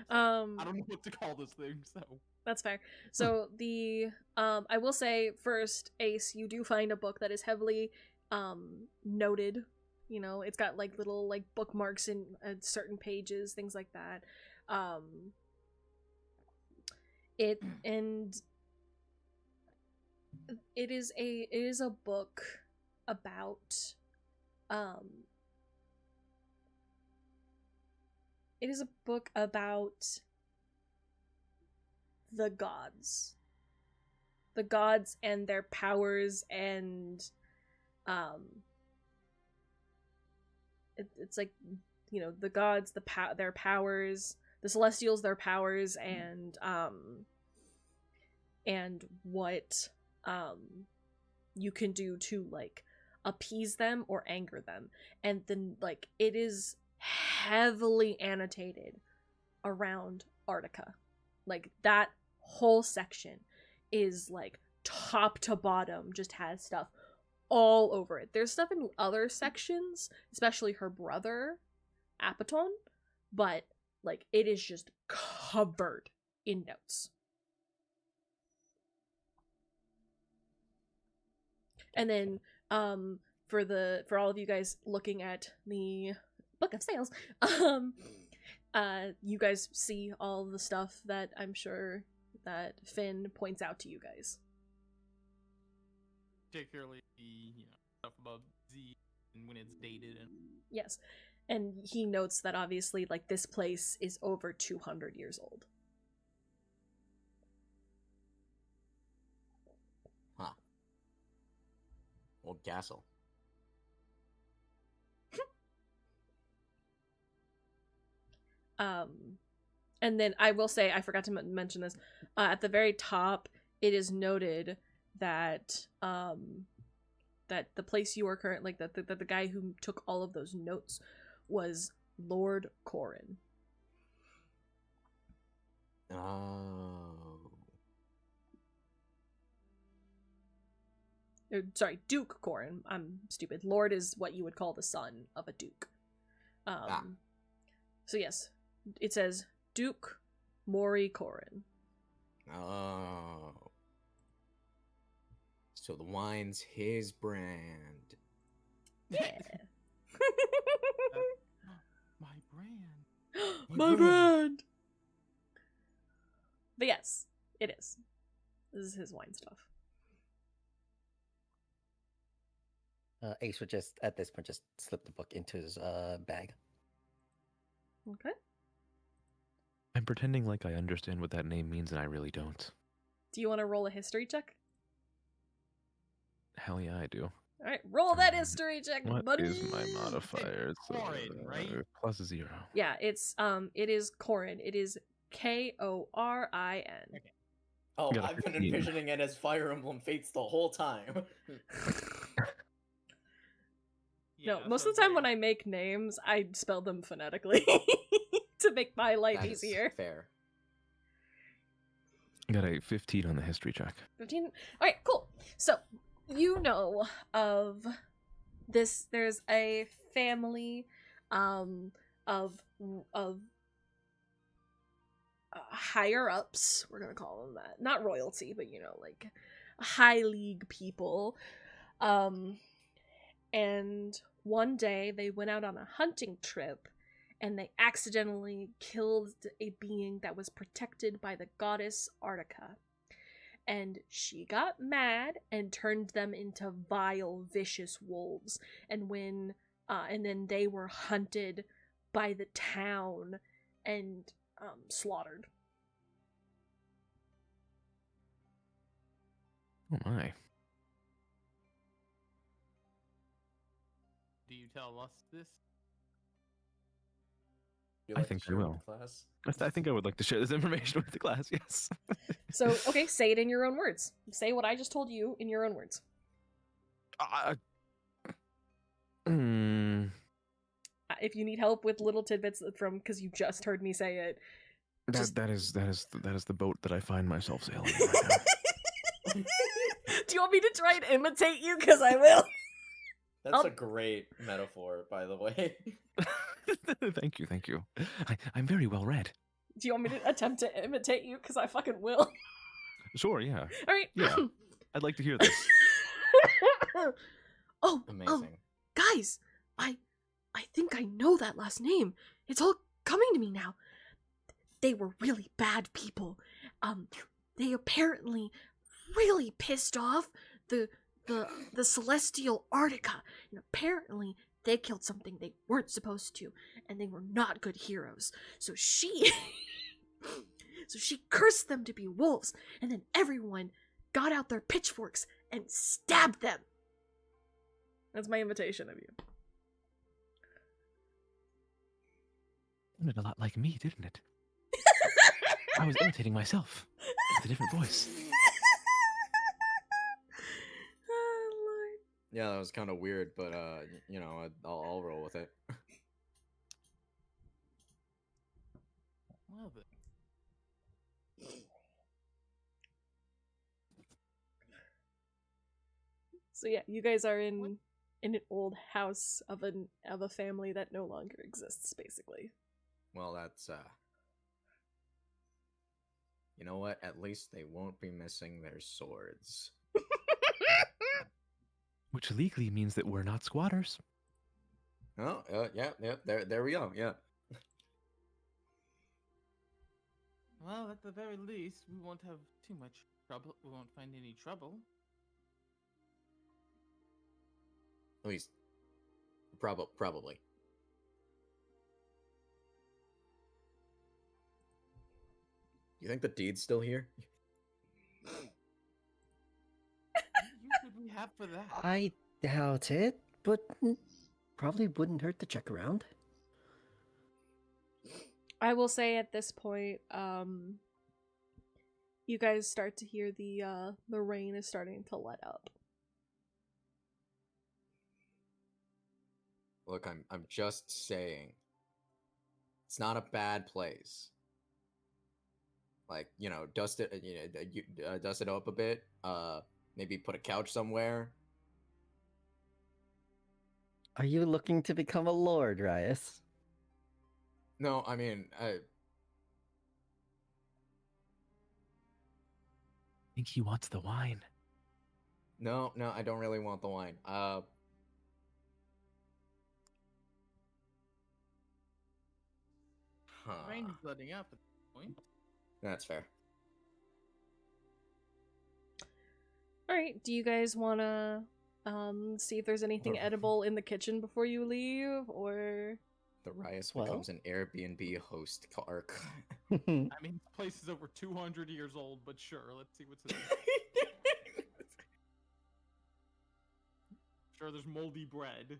don't know what to call this thing. So that's fair. So the I will say first, Ace, you do find a book that is heavily noted. You know, it's got like little like bookmarks in certain pages, things like that. It is a book about it is a book about the gods and their powers, and it's like, you know, the gods, their powers, the Celestials, their powers, and what you can do to like appease them or anger them. And then like it is heavily annotated around Arctica. Like that whole section is like top to bottom just has stuff all over it. There's stuff in other sections, especially her brother Apaton, but like it is just covered in notes. And then for all of you guys looking at the book of sales, you guys see all the stuff that I'm sure that Finn points out to you guys. particularly stuff about Z and when it's dated and Yes. And he notes that obviously like this place is over 200 years old. Huh. Old castle. And then I will say, I forgot to mention this, at the very top, it is noted that that the place you are currently, like the guy who took all of those notes was Lord Corin. Oh. Sorry, Duke Corin. I'm stupid. Lord is what you would call the son of a duke. So yes, it says Duke Maury Corin. Oh. So the wine's his brand. Yeah. my brand. My brand. But yes, it is. This is his wine stuff. Ace would just, at this point, just slip the book into his bag. Okay. I'm pretending like I understand what that name means, and I really don't. Do you want to roll a history check? Hell yeah, I do. All right, roll that history check, What buddy. is my modifier? It's Corin, right? +0. Yeah, it is Corin. It is Korin. Okay. Oh, Got a I've been 15. envisioning it as Fire Emblem Fates the whole time. No, Yeah, most so of the time they- when I make names, I spell them phonetically to make my life That is easier. fair. Got a 15 on the history check. 15. Alright, cool. So, you know of this, there's a family of higher ups, we're gonna call them that. Not royalty, but you know, like high league people. And one day they went out on a hunting trip and they accidentally killed a being that was protected by the goddess Artica. And she got mad and turned them into vile, vicious wolves. And then they were hunted by the town and slaughtered. Oh my. Do you tell us this? You I like to think I share with will. the class? I think I would like to share this information with the class, yes. So, okay, say it in your own words. Say what I just told you in your own words. Mm, If you need help with little tidbits from, because you just heard me say it. Just- that is the boat that I find myself sailing in right Do you want me to try and imitate you? Because I will. That's a great metaphor, by the way. now. Thank you. I'm very well read. Do you want me to attempt to imitate you? Because I fucking will. Sure, yeah. All right. Yeah. I'd like to hear this. Oh, Amazing. guys, I think I know that last name. It's all coming to me now. They were really bad people. They apparently really pissed off the celestial Artica, and apparently they killed something they weren't supposed to, and they were not good heroes. So she cursed them to be wolves, and then everyone got out their pitchforks and stabbed them. That's my invitation of you. Sounded a lot like me, didn't it? I was imitating myself with a different voice. Oh, Lord. Yeah, that was kind of weird, but you know, I'll roll with it. Well, then. So yeah, you guys are in an old house of a family that no longer exists, basically. Well, that's you know what? At least they won't be missing their swords. Which legally means that we're not squatters. Oh, yeah, there we go. Yeah. Well, at the very least, we won't have too much trouble. We won't find any trouble. At least, probably. You think the deed's still here? What use would we have for that? I doubt it, but probably wouldn't hurt to check around. I will say at this point, you guys start to hear the rain is starting to let up. Look, I'm just saying. It's not a bad place. Like, you know, dust it, dust it up a bit. Maybe put a couch somewhere. Are you looking to become a lord, Rias? No, I mean, I think he wants the wine. no, I don't really want the wine. Rain is letting up at this point. That's fair. Alright, do you guys want to see if there's anything Or- edible in the kitchen before you leave, or... The Rias Well- becomes an Airbnb host arc. I mean, this place is over 200 years old, but sure, let's see what's in there. Sure, there's moldy bread.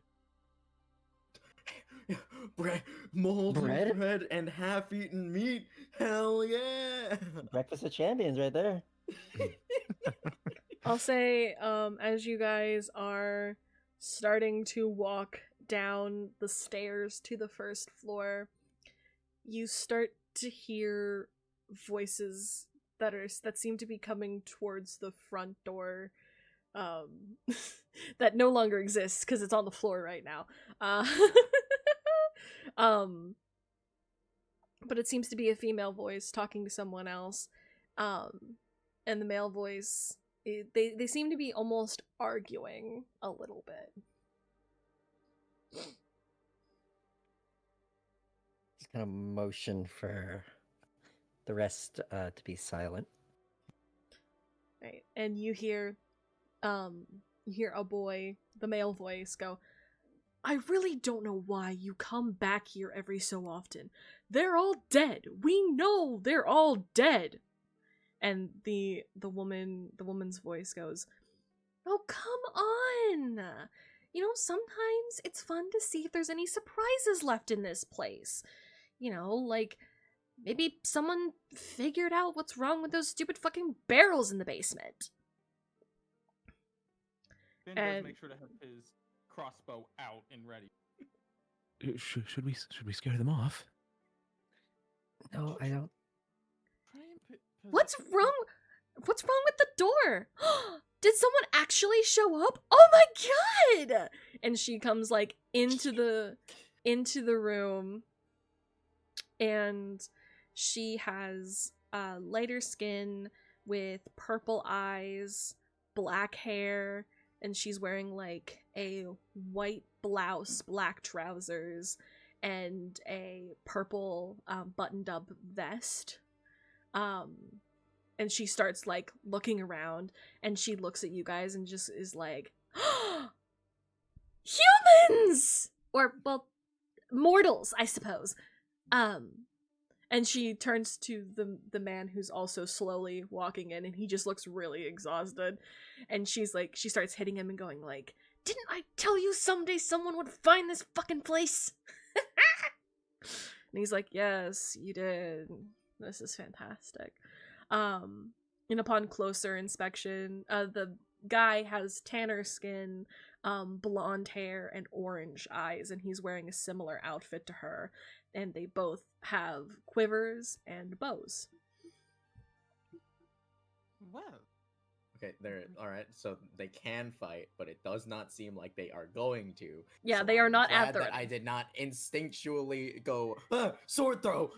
Moldy Bread? bread and half-eaten meat. Hell yeah! Breakfast of champions right there. I'll say, as you guys are starting to walk down the stairs to the first floor, you start to hear voices that seem to be coming towards the front door, that no longer exists because it's on the floor right now. But it seems to be a female voice talking to someone else, and the male voice, they seem to be almost arguing a little bit. Just kind of motion for the rest to be silent. Right, and you hear a boy, the male voice, go, "I really don't know why you come back here every so often. They're all dead. We know they're all dead." And the woman's voice goes, "Oh, come on. You know, sometimes it's fun to see if there's any surprises left in this place. You know, like maybe someone figured out what's wrong with those stupid fucking barrels in the basement." Ben does make sure to have his crossbow out and ready. Should we scare them off? No, I don't. What's wrong? What's wrong with the door? Did someone actually show up? Oh my god! And she comes like into the room, and she has lighter skin with purple eyes, black hair, and she's wearing like a white blouse, black trousers, and a purple buttoned up vest. And she starts like looking around, and she looks at you guys and just is like, "Humans!" Or, well, mortals, I suppose. And she turns to the man who's also slowly walking in, and he just looks really exhausted. And she's like, she starts hitting him and going like, "Didn't I tell you someday someone would find this fucking place?" And he's like, "Yes, you did. This is fantastic." And upon closer inspection, the guy has tanner skin, blonde hair, and orange eyes, and he's wearing a similar outfit to her, and they both have quivers and bows. Well. Okay, they're alright, so they can fight, but it does not seem like they are going to. Yeah, So they are I'm not glad at the that I did not instinctually go, sword throw!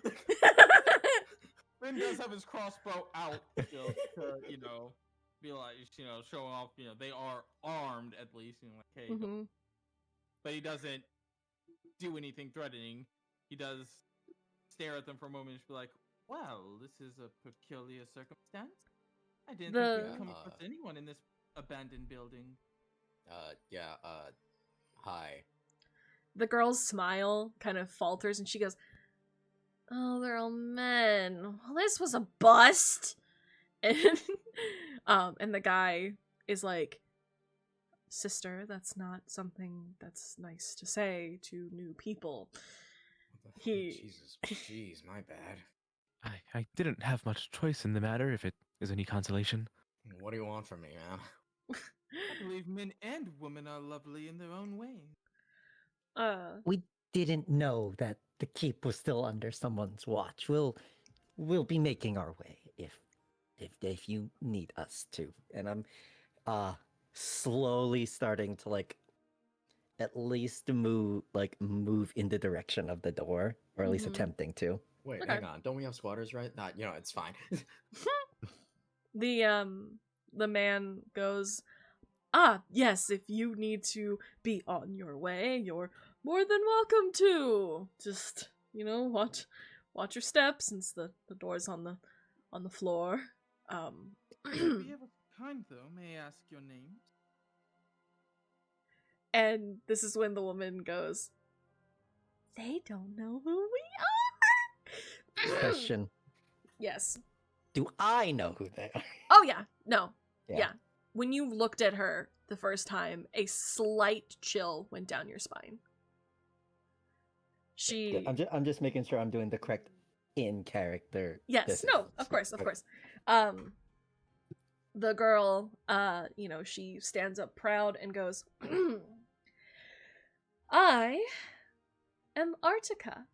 Ben does have his crossbow out, to, you know, be like, you know, showing off, you know, they are armed at least, you know, like, hey, Mm-hmm. but he doesn't do anything threatening. He does stare at them for a moment and be like, "Well, this is a peculiar circumstance. I didn't think we'd come across anyone in this abandoned building." Hi. The girl's smile kind of falters, and she goes, "Oh, they're all men. Well, this was a bust." And the guy is like, "Sister, that's not something that's nice to say to new people." Jesus, jeez, my bad. I didn't have much choice in the matter, if it is any consolation. What do you want from me, man? I believe men and women are lovely in their own way. We didn't know that the keep was still under someone's watch. We'll be making our way if you need us to. And I'm slowly starting to like at least move in the direction of the door, or at least attempting to. Wait, Okay. hang on. Don't we have squatters, right? Nah, you know, it's fine. The man goes, "Yes, if you need to be on your way, you're more than welcome to. Just, you know, watch your steps, since the door's on the floor." Be ever kind though, may I ask your name? And this is when the woman goes, "They don't know who we are." Question: Yes. do I know who they are? Oh yeah. No. Yeah. Yeah. When you looked at her the first time, a slight chill went down your spine. She. I'm just making sure I'm doing the correct in character. Yes. decisions. No. Of course. Of course. The girl, you know, she stands up proud and goes, I am Artica.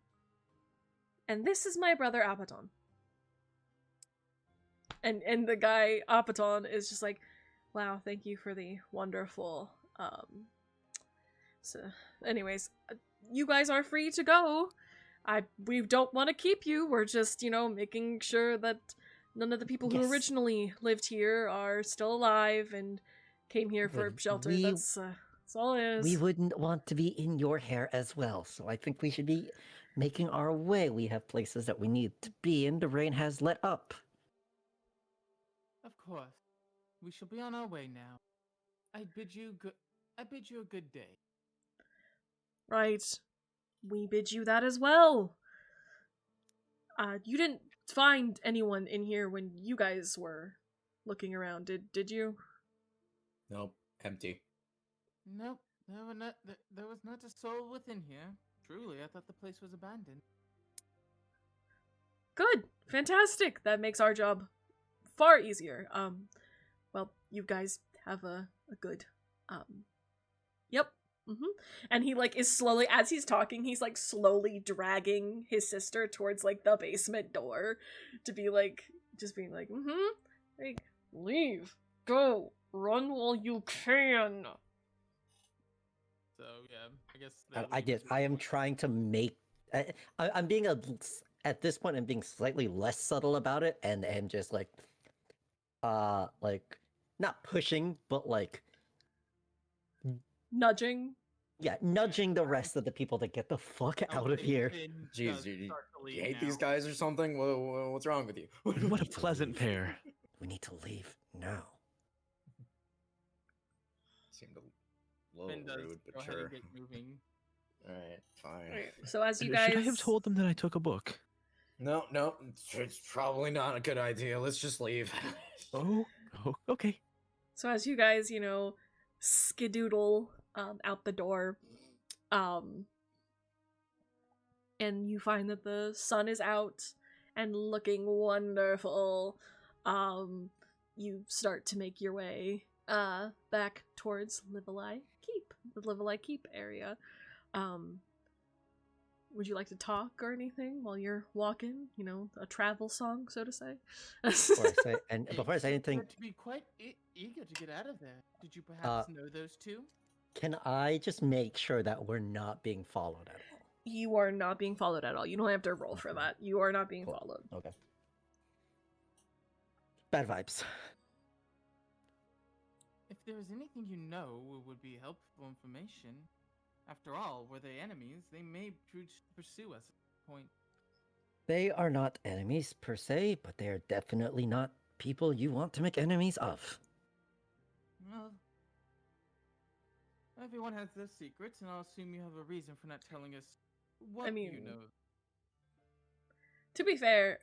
And this is my brother Apaton. And the guy Apaton is just like, wow, thank you for the wonderful so anyways, you guys are free to go. We don't want to keep you. We're just, making sure that none of the people who originally lived here are still alive and came here for shelter. That's all it is. We wouldn't want to be in your hair as well, so I think we should be making our way. We have places that we need to be in. The rain has let up. Of course. We shall be on our way now. I bid you a good day. Right. We bid you that as well. You didn't find anyone in here when you guys were looking around, did you? Nope. Empty. Nope. There was not a soul within here. Truly, I thought the place was abandoned. Good. Fantastic. That makes our job far easier. Well, you guys have a good, yep. And he, is slowly, as he's talking, he's, slowly dragging his sister towards, the basement door to be, just being leave, go, run while you can. So, yeah, I guess... I am trying to make... I'm being at this point, I'm being slightly less subtle about it, and just, not pushing, but, nudging. Yeah, nudging the rest of the people to get the fuck out of here. Jeez, you hate these guys or something? What's wrong with you? What a pleasant pair. We need to leave now. Seemed a little rude, but sure. sure. Get moving. Alright, fine. Right, so as you guys... Should I have told them that I took a book? No, it's probably not a good idea. Let's just leave. Oh, okay. So as you guys, skedoodle out the door, and you find that the sun is out and looking wonderful, you start to make your way back towards Livelai Keep, the Livelai Keep area. Would you like to talk or anything while you're walking? A travel song, so to say. Before I say anything, to be quite eager to get out of there. Did you perhaps know those two? Can I just make sure that we're not being followed at all? You are not being followed at all. You don't have to roll for that. You are not being followed. Okay. Bad vibes. If there is anything you know, it would be helpful information. After all, were they enemies? They may pursue us at this point. They are not enemies per se, but they are definitely not people you want to make enemies of. Well, everyone has their secrets, and I'll assume you have a reason for not telling us what you know. To be fair,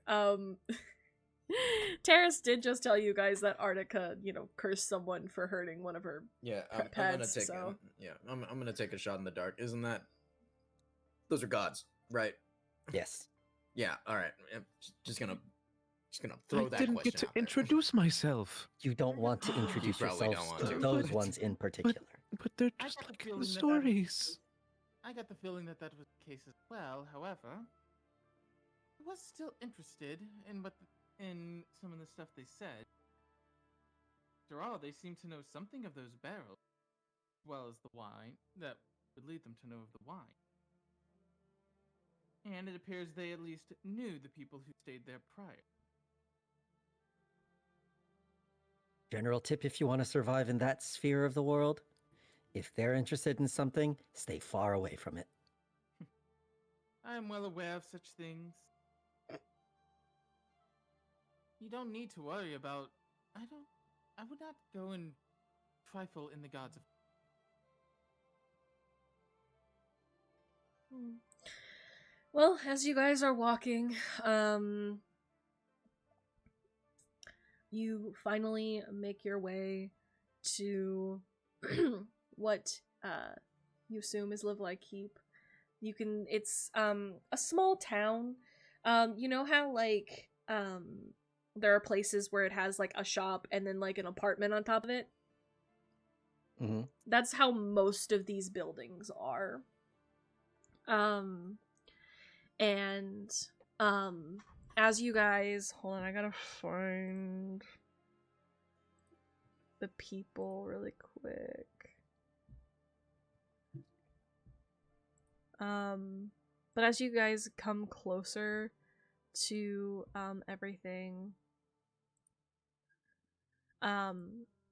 Terrace did just tell you guys that Artica, cursed someone for hurting one of her I'm gonna take so... I'm gonna take a shot in the dark. Isn't that... Those are gods, right? Yes. Yeah, alright. Just gonna throw that question I didn't get to introduce myself. You don't want to introduce yourselves to those ones in particular. But they're just like the stories. I got the feeling that was the case as well. However, I was still interested in some of the stuff they said. After all, they seem to know something of those barrels, as well as the wine that would lead them to know of the wine. And it appears they at least knew the people who stayed there prior. General tip if you want to survive in that sphere of the world, if they're interested in something, stay far away from it. I am well aware of such things. You don't need to worry about... I would not go and trifle in the gods of... Well, as you guys are walking, you finally make your way to what you assume is Livelai Keep. It's a small town. You know how there are places where it has a shop and then an apartment on top of it? Mm-hmm. That's how most of these buildings are. And as you guys, hold on, I gotta find the people really quick. But as you guys come closer to everything,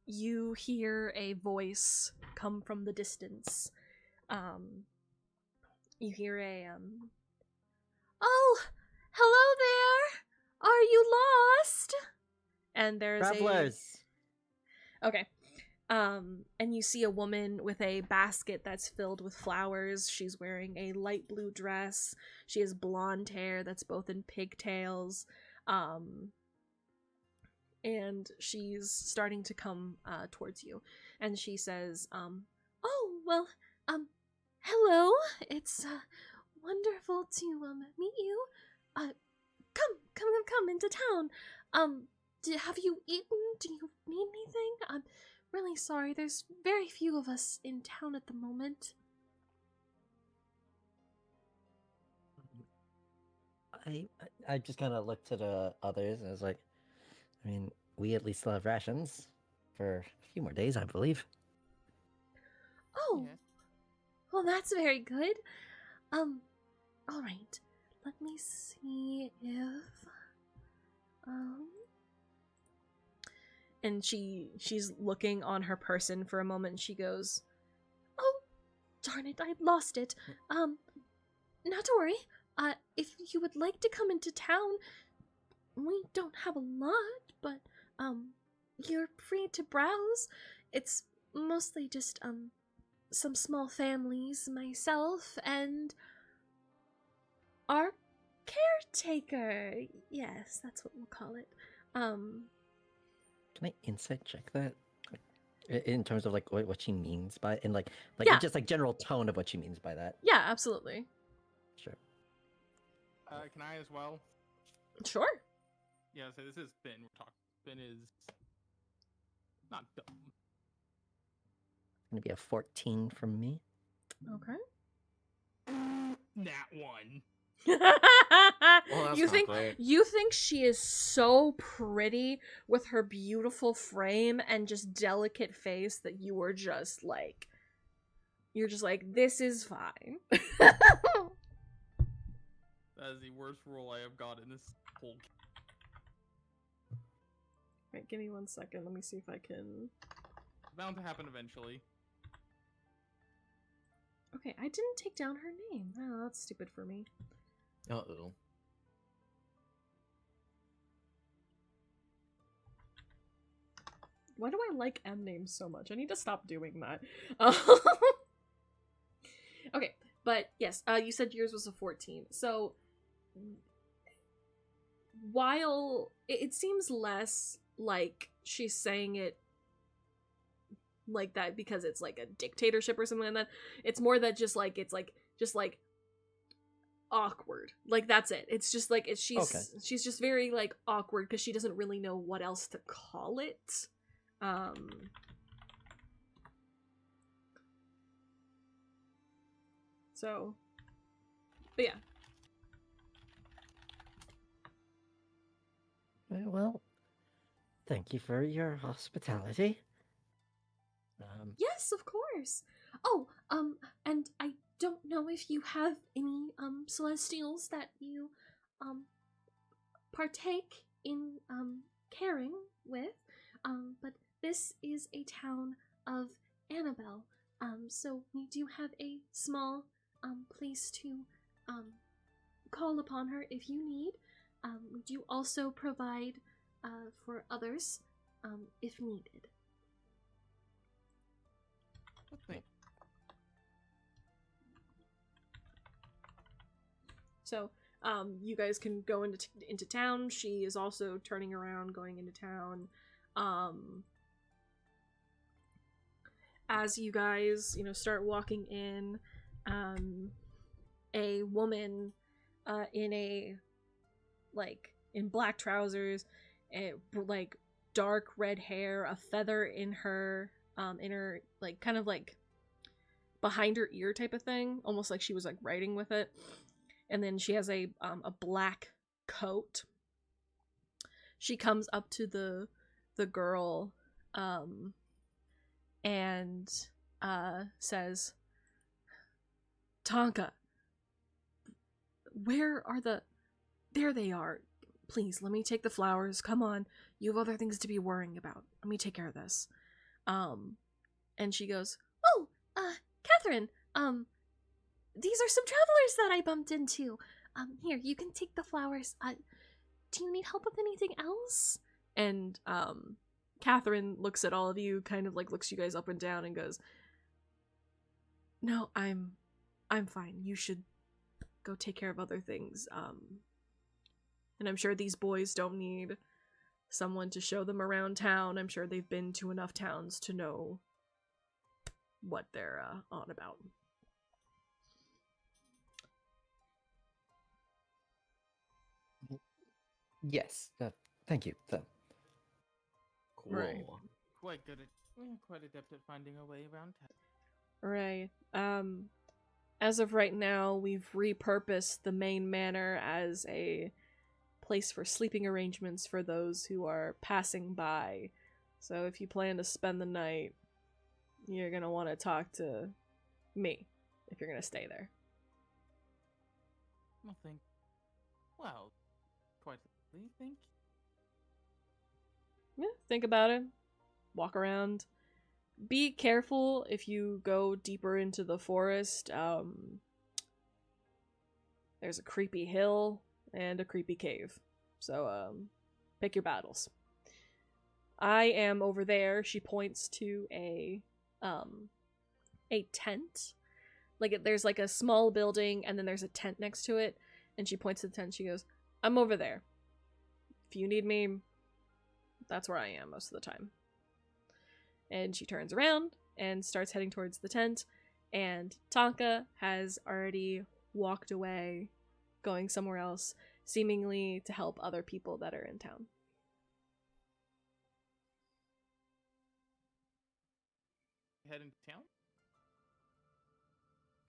you hear a voice come from the distance. You hear a oh, hello there. Are you lost? And there's Travelers. Okay. And you see a woman with a basket that's filled with flowers. She's wearing a light blue dress. She has blonde hair that's both in pigtails. And she's starting to come towards you. And she says, oh, well, hello. It's wonderful to meet you. Come into town. Have you eaten? Do you need anything? I'm really sorry. There's very few of us in town at the moment. I just kind of looked to the others and I was like, I mean, we at least still have rations for a few more days, I believe. Oh, Yeah. well, that's very good. All right. Let me see if and she's looking on her person for a moment and she goes, oh, darn it, I lost it. Not to worry. If you would like to come into town, we don't have a lot, but you're free to browse. It's mostly just some small families, myself, and our caretaker. Yes, that's what we'll call it. Can I insight check that? In terms of like what she means by and like Yeah. just like general tone of what she means by that. Yeah, absolutely. Sure. Can I as well? Sure. Yeah, so this is Finn. We're talking. Finn is not dumb. Gonna be a 14 from me. Okay. Nat 1. Well, that's you not think great. you think she is so pretty with her beautiful frame and just delicate face that you were just like, you're just like, this is fine. That is the worst roll I have got in this whole. Right, give me 1 second. Let me see if I can. Bound to happen eventually. Okay, I didn't take down her name. Oh, that's stupid for me. Uh-oh. Why do I like M names so much? I need to stop doing that. Okay, but yes, you said yours was a 14. So, while it seems less like she's saying it like that because it's like a dictatorship or something like that, it's more that just like awkward. Like that's it. It's just like she's just very like awkward because she doesn't really know what else to call it. So, but yeah. Well, thank you for your hospitality. Yes, of course. Oh, and I don't know if you have any celestials that you partake in caring with, but this is a town of Annabelle, so we do have a small place to call upon her if you need. We do also provide for others if needed. Wait. So, you guys can go into town. She is also turning around, going into town. As you guys, start walking in, a woman, in black trousers, and like dark red hair, a feather in her, kind of like behind her ear type of thing, almost like she was like writing with it. And then she has a black coat. She comes up to the girl and says, Tonka, where are the... There they are. Please, let me take the flowers. Come on. You have other things to be worrying about. Let me take care of this. And she goes, oh, Catherine, these are some travelers that I bumped into. Here, you can take the flowers. Do you need help with anything else? And, Catherine looks at all of you, kind of like looks you guys up and down and goes, no, I'm fine. You should go take care of other things. And I'm sure these boys don't need someone to show them around town. I'm sure they've been to enough towns to know what they're on about. Yes, thank you. Cool. Right. Quite adept at finding a way around town. Right. As of right now, we've repurposed the main manor as a place for sleeping arrangements for those who are passing by. So if you plan to spend the night, you're gonna want to talk to me if you're gonna stay there. Quite think. Yeah, think about it. Walk around. Be careful if you go deeper into the forest. There's a creepy hill and a creepy cave. So, pick your battles. I am over there. She points to a tent. Like, there's like a small building and then there's a tent next to it. And she points to the tent. She goes, I'm over there. If you need me, that's where I am most of the time. And she turns around and starts heading towards the tent. And Tonka has already walked away, going somewhere else, seemingly to help other people that are in town. Heading to town?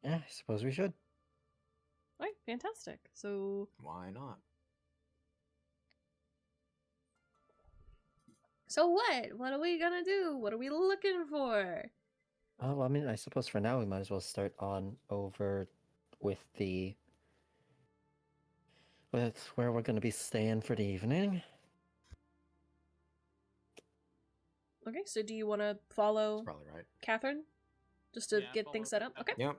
Yeah, I suppose we should. Alright, fantastic. So Why not? So what? What are we gonna do? What are we looking for? Well, I mean, I suppose for now we might as well start on over with where we're going to be staying for the evening. Okay, so do you want to follow That's probably right. Catherine? Just to Yeah, get follow things set up? Okay. Yep.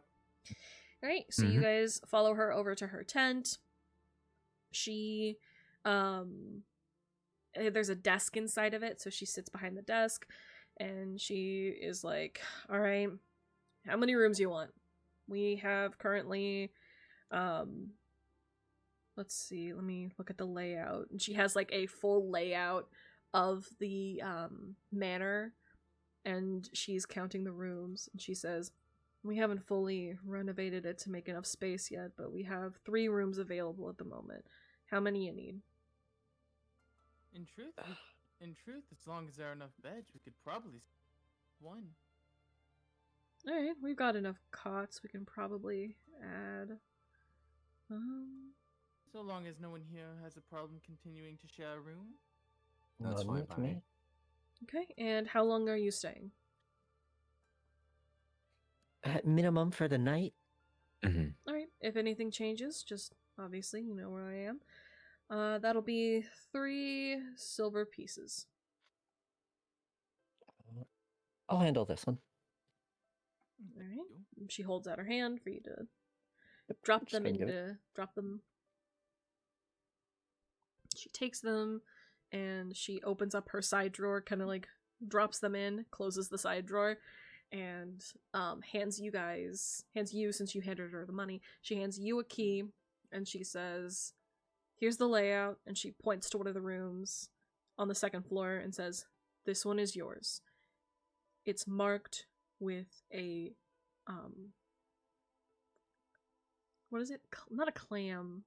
Alright, so you guys follow her over to her tent. She, there's a desk inside of it, so she sits behind the desk, and she is like, alright, how many rooms do you want? We have currently, let's see, let me look at the layout. And she has like a full layout of the, manor, and she's counting the rooms, and she says, we haven't fully renovated it to make enough space yet, but we have 3 rooms available at the moment. How many you need? In truth, as long as there are enough beds, we could probably one. Alright, we've got enough cots. We can probably add. So long as no one here has a problem continuing to share a room. That's None fine with by me. Okay, and how long are you staying? At minimum for the night. Alright, if anything changes, just obviously, you know where I am. That'll be 3 silver pieces. I'll handle this one. Alright. She holds out her hand for you to drop them into. Drop them. She takes them and she opens up her side drawer, kind of like drops them in, closes the side drawer, and hands you, since you handed her the money, she hands you a key and she says, here's the layout, and she points to one of the rooms on the 2nd floor and says, this one is yours. It's marked with a what is it? Not a clam.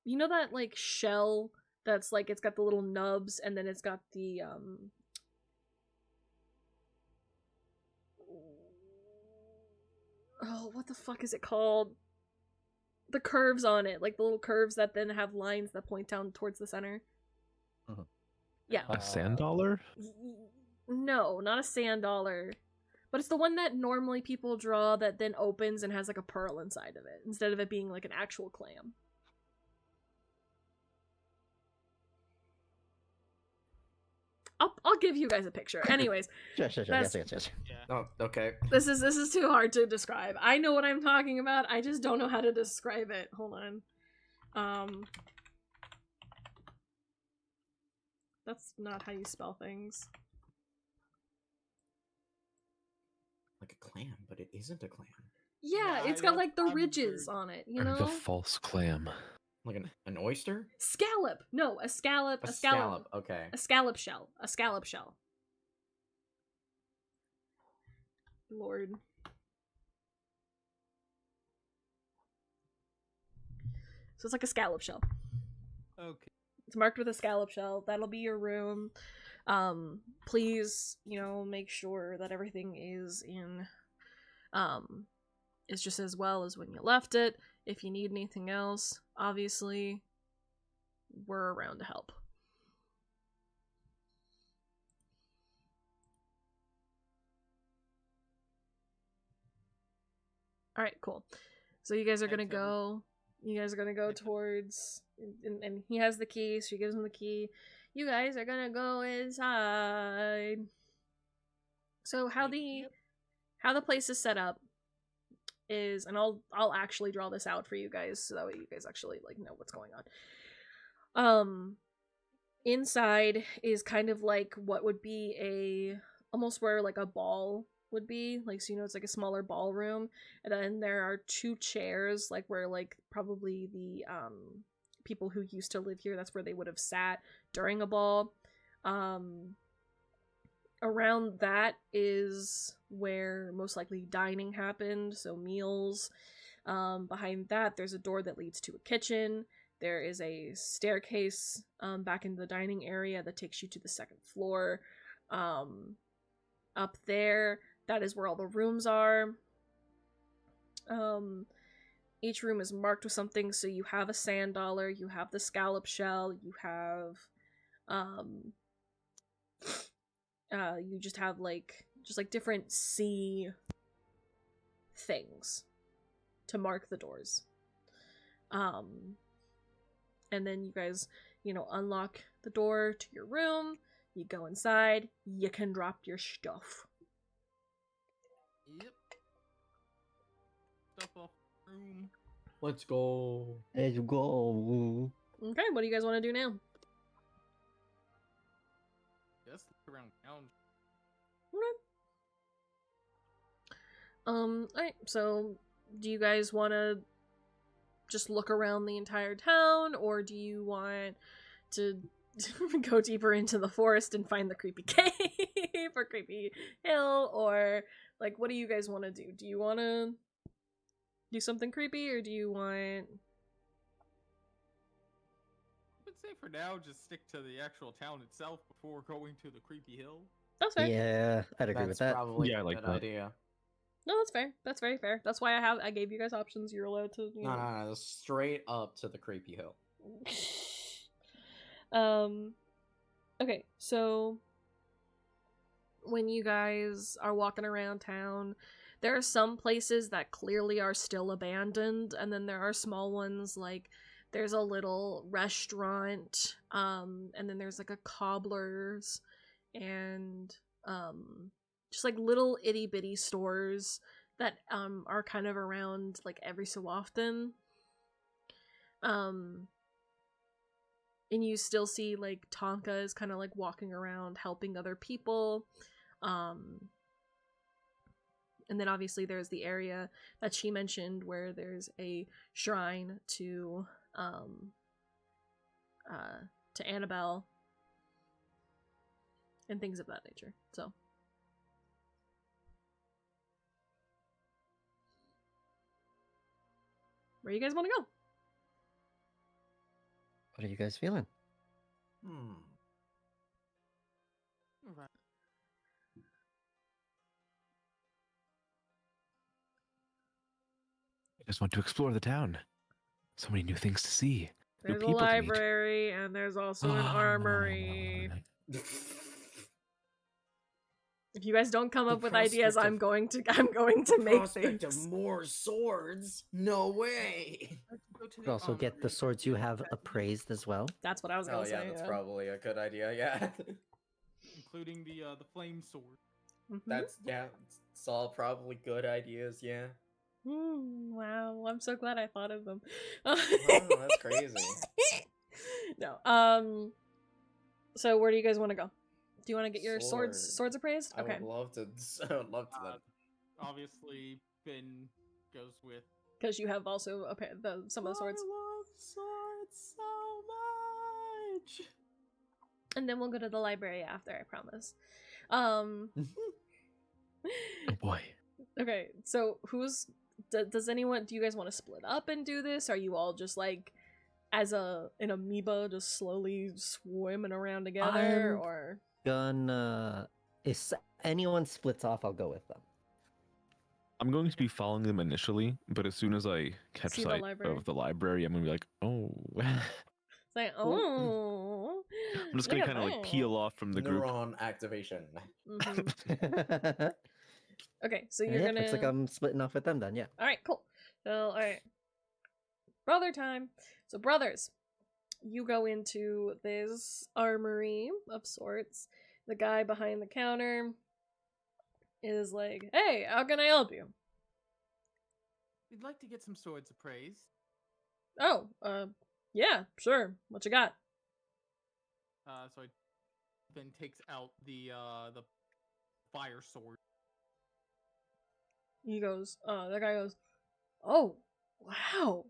You know that like shell that's like it's got the little nubs and then it's got the oh, what the fuck is it called? The curves on it, like the little curves that then have lines that point down towards the center. Mhm. Yeah. A sand dollar? No, not a sand dollar. But it's the one that normally people draw that then opens and has like a pearl inside of it, instead of it being like an actual clam. I'll give you guys a picture. Anyways, Sure. Yes. Yeah. Oh, okay. this is too hard to describe. I know what I'm talking about. I just don't know how to describe it. Hold on. That's not how you spell things. Like a clam, but it isn't a clam. Yeah, Yeah, it's got I- like the I'm ridges very- on it, you Or know? the false clam. Like an oyster? Scallop. No, a scallop. A A scallop. scallop. Okay. A scallop shell. A scallop shell. Lord. So it's like a scallop shell. Okay. It's marked with a scallop shell. That'll be your room. Please, make sure that everything is is just as well as when you left it. If you need anything else, obviously, we're around to help. Alright, cool. So you guys are gonna go. You guys are gonna go towards, and he has the key, so she gives him the key. You guys are gonna go inside. So how the place is set up is, and I'll actually draw this out for you guys so that way you guys actually know what's going on. Inside is kind of like what would be almost where like a ball would be, like, so it's like a smaller ballroom, and then there are 2 chairs, like where like probably the people who used to live here, that's where they would have sat during a ball. Around that is where most likely dining happened, so meals. Behind that there's a door that leads to a kitchen. There is a staircase back in the dining area that takes you to the 2nd floor. Up there, that is where all the rooms are. Each room is marked with something, so you have a sand dollar, you have the scallop shell, you have you just have like different sea things to mark the doors. And then you guys, unlock the door to your room, you go inside, you can drop your stuff. Yep. Stuff off room. Let's go. Let's go. Okay, what do you guys want to do now? Just look around town. Alright, so do you guys want to just look around the entire town, or do you want to go deeper into the forest and find the creepy cave or creepy hill, or like, what do you guys want to do? Do you want to do something creepy, or do you want... I would say for now, just stick to the actual town itself before going to the creepy hill. That's fair. Yeah, I'd agree with That's that. probably Yeah, I a like good that. idea. No, that's fair. That's very fair. That's why I gave you guys options. You're allowed to, No, straight up to the creepy hill. Okay, so when you guys are walking around town, there are some places that clearly are still abandoned, and then there are small ones, like there's a little restaurant, and then there's like a cobbler's, and just like little itty bitty stores that are kind of around like every so often. And you still see like Tonka is kind of like walking around helping other people. And then obviously there's the area that she mentioned where there's a shrine to Annabelle and things of that nature. So where you guys want to go? What are you guys feeling? Right. just want to explore the town. So many new things to see. There's a people to meet. library, and there's also an armory. If you guys don't come up with ideas, I'm going to make prospect things. of more swords? No way. Could also get the swords you have appraised as well. That's what I was gonna say. That's probably a good idea. Yeah. Including the flame sword. That's it's all probably good ideas. Yeah. Wow, I'm so glad I thought of them. Wow, that's crazy. No. So where do you guys want to go? Do you want to get your swords appraised? Okay. I would love to. I would love to. Obviously, Finn goes with. Because you have also some of the swords. I love swords so much. And then we'll go to the library after, I promise. Oh boy. Okay, so does anyone, do you guys want to split up and do this? Are you all just like, as an amoeba, just slowly swimming around together, or? If anyone splits off, I'll go with them. I'm going to be following them initially, but as soon as I catch sight of the library, I'm going to be like, oh. It's like, oh. I'm just going to kind of like peel off from the group. Neuron activation. Okay, so you're gonna. Looks like I'm splitting off with them then, yeah. Alright, cool. So, alright. Brother time. So, brothers, you go into this armory of sorts. The guy behind the counter is like, hey, how can I help you? We'd like to get some swords appraised. Oh, yeah, sure. What you got? So he then takes out the fire sword. He goes, that guy goes, oh, wow.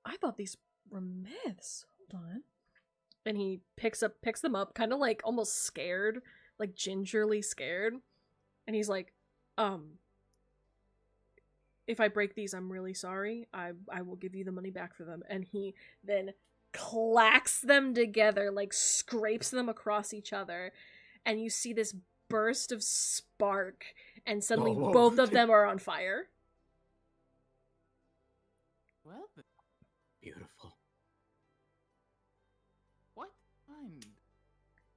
I thought these were myths. Hold on. And he picks them up, kind of like almost scared, like gingerly scared. And he's like, if I break these, I'm really sorry. I will give you the money back for them. And he then clacks them together, like scrapes them across each other. And you see this burst of spark, and suddenly both of them are on fire. Well, Beautiful. What kind?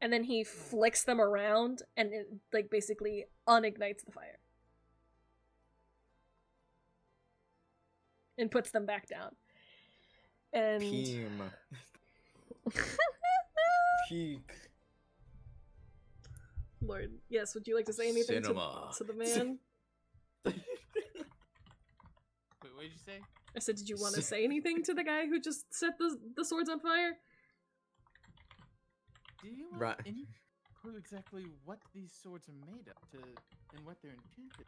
And then he flicks them around, and it, like, basically unignites the fire. And puts them back down. And... Peak. Lord, yes, would you like to say anything to the man? Wait, what did you say? I said, did you want to say anything to the guy who just set the swords on fire? Do you have any clue exactly what these swords are made of and what they're intended?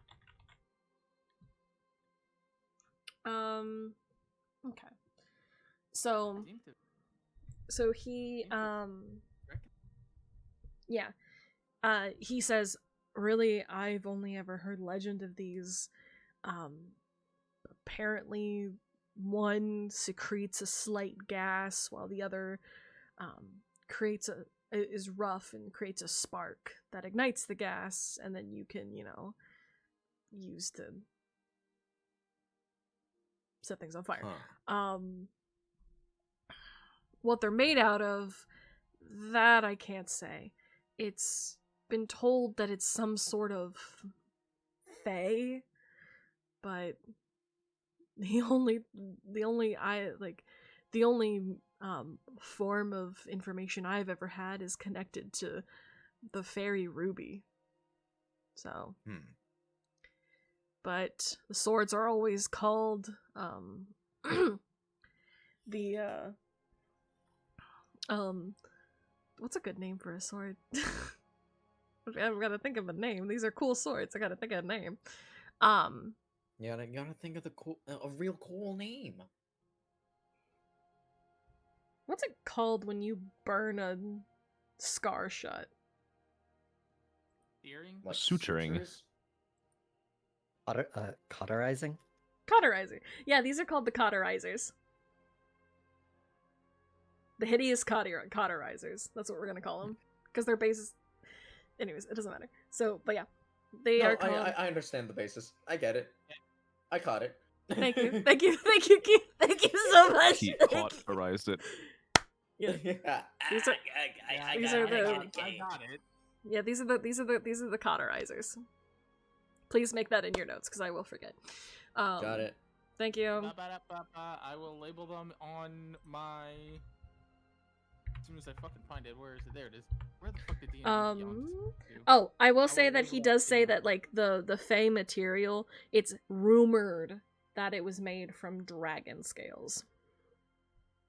Okay. So he, yeah. He says, really, I've only ever heard legend of these. Apparently one secretes a slight gas while the other is rough and creates a spark that ignites the gas, and then you can, use to set things on fire. What they're made out of, that I can't say. It's been told that it's some sort of fae, but the only form of information I've ever had is connected to the fairy Ruby. So, but the swords are always called what's a good name for a sword? I've got to think of a name. These are cool swords. I got to think of a name. Yeah, you gotta think of a real cool name. What's it called when you burn a scar shut? Searing? Like suturing. Cauterizing? Cauterizing. Yeah, these are called the cauterizers. The hideous cauterizers. That's what we're gonna call them. Because their bases... Anyways, it doesn't matter. So, but yeah. They are called... I understand the basis. I get it. I caught it. Thank you, thank you, thank you, Keith. Thank you so much. He Thank you. cauterized it. Yeah. These are these are the I got it. yeah these are the cauterizers. Please make that in your notes because I will forget. Got it. Thank you. I will label them on my. As soon as I fucking find it, where is it? There it is. Where the fuck did DnBee Oh, I will say will that he label does it say in that my- like the Fey material, it's rumored that it was made from dragon scales.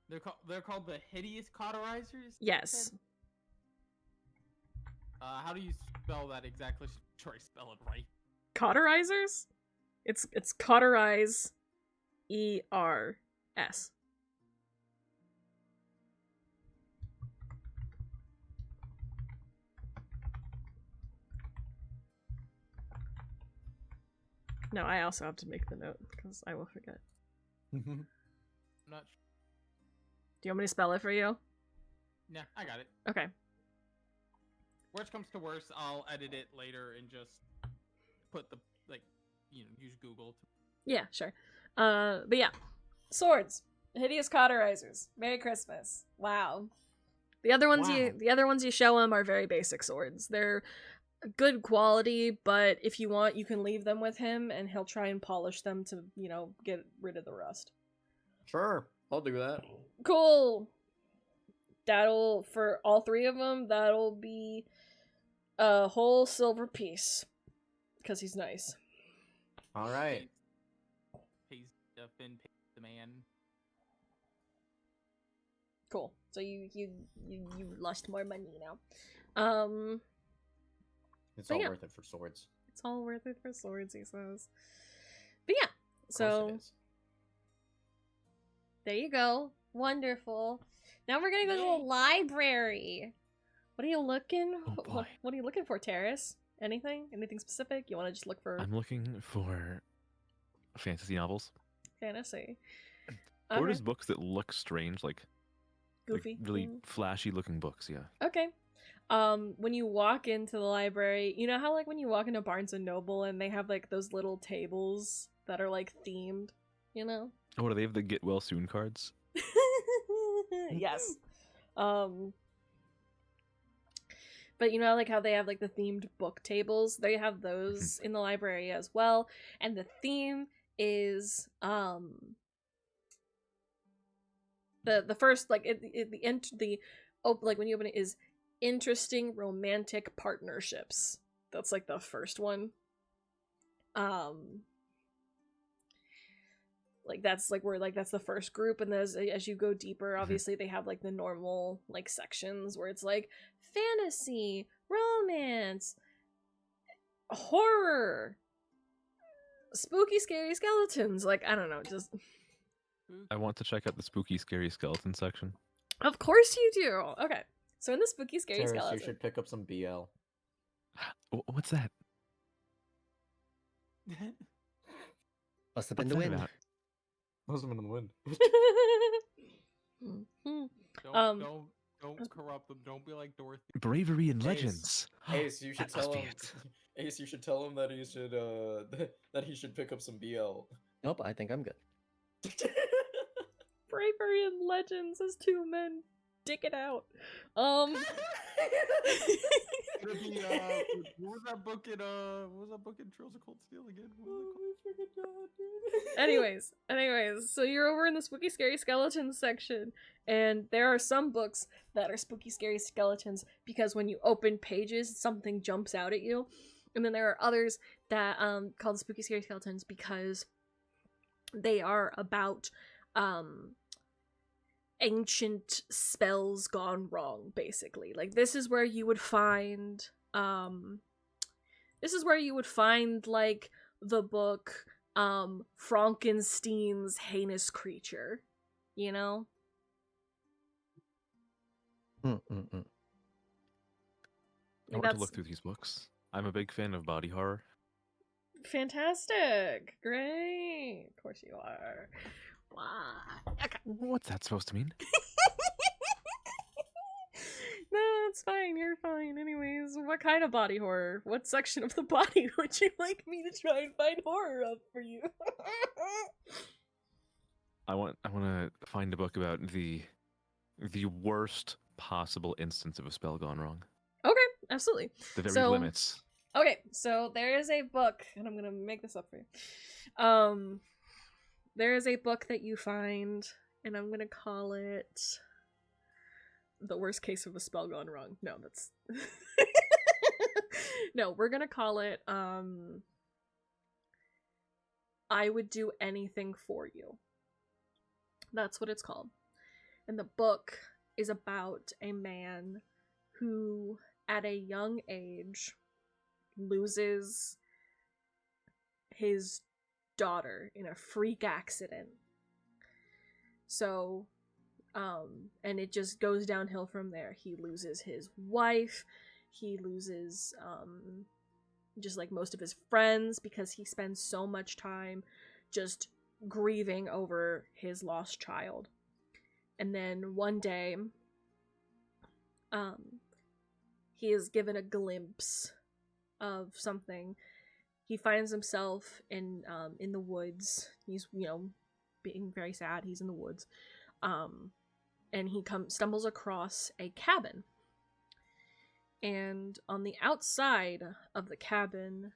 They're called the hideous cauterizers? Yes. How do you spell that exactly? Sure, I spell it right. Cauterizers? It's cauterize ERS. No, I also have to make the note because I will forget. I'm not sure. Do you want me to spell it for you? Nah, I got it. Okay. Worst comes to worst, I'll edit it later and just put the use Google. Yeah, sure. But yeah, swords, hideous cauterizers. Merry Christmas! Wow. The other ones you show him are very basic swords. They're good quality, but if you want, you can leave them with him, and he'll try and polish them to get rid of the rust. Sure, I'll do that. Cool. That'll for all three of them. That'll be a whole silver piece because he's nice. All right. Pays the man. Cool. So you lost more money now. It's But all yeah. worth it for swords. It's all worth it for swords, he says. But yeah, Of course so it is. there you go. Wonderful. Now we're gonna go to the library. What are you looking? Oh, boy. What are you looking for, Terrace? Anything? Anything specific? You want to just look for I'm looking for fantasy novels. fantasy? Or Okay. just books that look strange, like Goofy. really flashy looking books. Yeah. Okay. When you walk into the library, you know how like when you walk into Barnes and Noble and they have like those little tables that are like themed, you know? Oh, do they have the get well soon cards? Yes. But you know like how they have like the themed book tables? They have those in the library as well. And the theme is the first like like when you open it is interesting romantic partnerships. That's like the first one. Like that's like where like that's the first group, and as you go deeper, obviously they have like the normal like sections where it's like fantasy, romance, horror, spooky scary skeletons. Like I don't know, just I want to check out the spooky scary skeleton section. of course you do. Okay, so in the spooky scary Terrace, skeleton, you should pick up some BL. What's that? Must have been What's the that wind. about? Must have been in the wind. Don't corrupt them. Don't be like Dorothy. Bravery and Ace. legends. Ace, you should That must tell be him. it. Ace, you should tell him that he should that he should pick up some BL. Nope, I think I'm good. Bravery and Legends as two men dick it out. It'll be, what was that book in Trails of Cold Steel again? What was it called? Anyways, so you're over in the spooky scary skeletons section, and there are some books that are spooky scary skeletons because when you open pages, something jumps out at you. And then there are others that called spooky scary skeletons because they are about ancient spells gone wrong, basically. Like this is where you would find like the book Frankenstein's Heinous Creature, you know? I Like want to that's look through these books. I'm a big fan of body horror. fantastic. Great. Of course you are. Wow. Okay. What's that supposed to mean? No, it's fine. You're fine. Anyways, what kind of body horror? What section of the body would you like me to try and find horror of for you? I want to find a book about the worst possible instance of a spell gone wrong. Okay, absolutely. The very limits. Okay, so there is a book, and I'm gonna make this up for you. There is a book that you find, and I'm gonna call it The Worst Case of a Spell Gone Wrong. No, that's no, we're gonna call it I Would Do Anything For You. That's what it's called. And the book is about a man who, at a young age, loses his daughter in a freak accident. So, and it just goes downhill from there. He loses his wife, he loses, just like most of his friends, because he spends so much time just grieving over his lost child. And then one day, he is given a glimpse of something. He finds himself in the woods. He's, being very sad. He's in the woods. And he stumbles across a cabin. And on the outside of the cabin,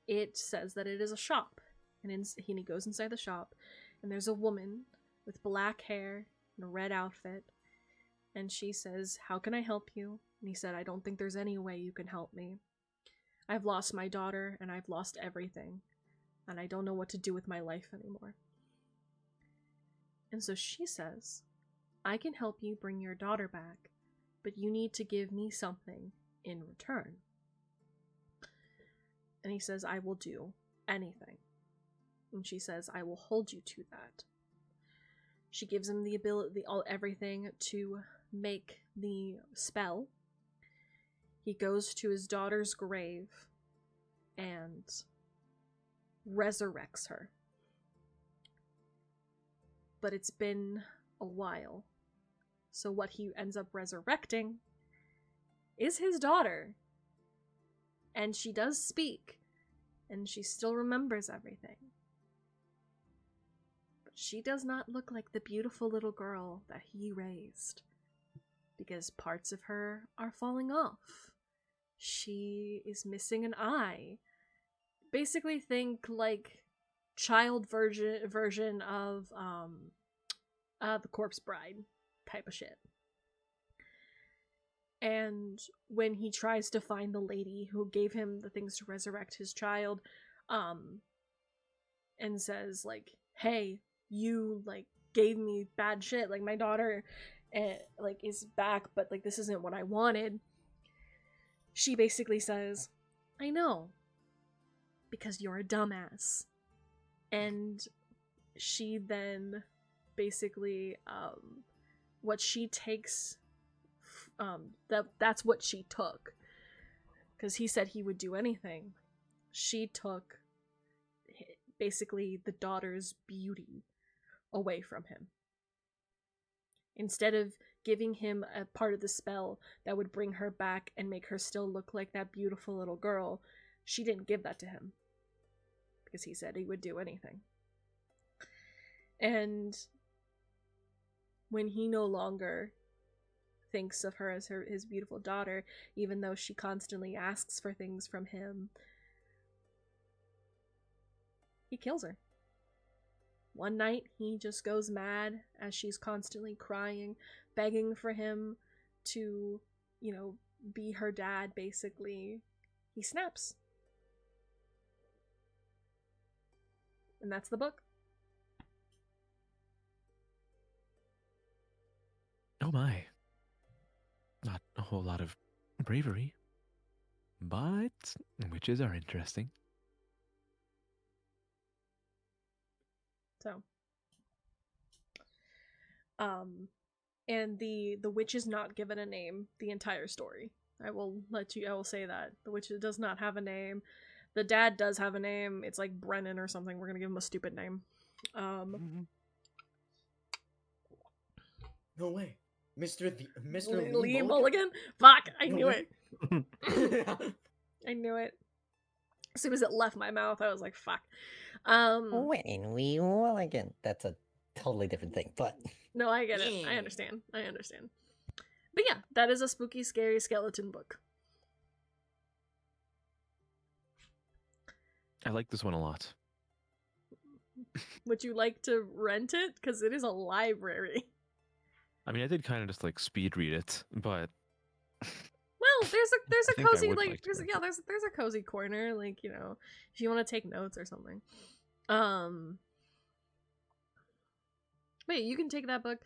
it says that it is a shop. And he goes inside the shop, and there's a woman with black hair and a red outfit. And she says, "How can I help you?" And he said, "I don't think there's any way you can help me. I've lost my daughter, and I've lost everything. And I don't know what to do with my life anymore." And so she says, "I can help you bring your daughter back, but you need to give me something in return." And he says, "I will do anything." And she says, "I will hold you to that." She gives him the ability, everything to make the spell. He goes to his daughter's grave and resurrects her. But it's been a while. So what he ends up resurrecting is his daughter. And she does speak, and she still remembers everything. But she does not look like the beautiful little girl that he raised, because parts of her are falling off. She is missing an eye. Basically think like child version of the Corpse Bride type of shit. And when he tries to find the lady who gave him the things to resurrect his child, and says like, "Hey, you like gave me bad shit, like my daughter like is back, but like this isn't what I wanted," she basically says, "I know, because you're a dumbass." And she then basically what she takes, that's what she took, because he said he would do anything. She took basically the daughter's beauty away from him. Instead of giving him a part of the spell that would bring her back and make her still look like that beautiful little girl, she didn't give that to him, because he said he would do anything. And when he no longer thinks of her as his beautiful daughter, even though she constantly asks for things from him, he kills her. One night, he just goes mad as she's constantly crying, begging for him to, be her dad, basically. He snaps. And that's the book. Oh my. Not a whole lot of bravery, but witches are interesting. So, and the witch is not given a name the entire story. I will say that. The witch does not have a name. The dad does have a name. It's like Brennan or something. We're gonna give him a stupid name. No way. Mr. Lee Mulligan? Fuck, I knew it. Mulligan. I knew it. As soon as it left my mouth, I was like, fuck. When we Mulligan. That's a totally different thing, but... No, I get it. I understand. But yeah, that is a spooky, scary skeleton book. I like this one a lot. Would you like to rent it? Because it is a library. I mean, I did kind of just like speed read it, but Well, there's I a think I cozy would like like to there's rent there's a cozy corner, like, you know, if you want to take notes or something. But yeah, you can take that book.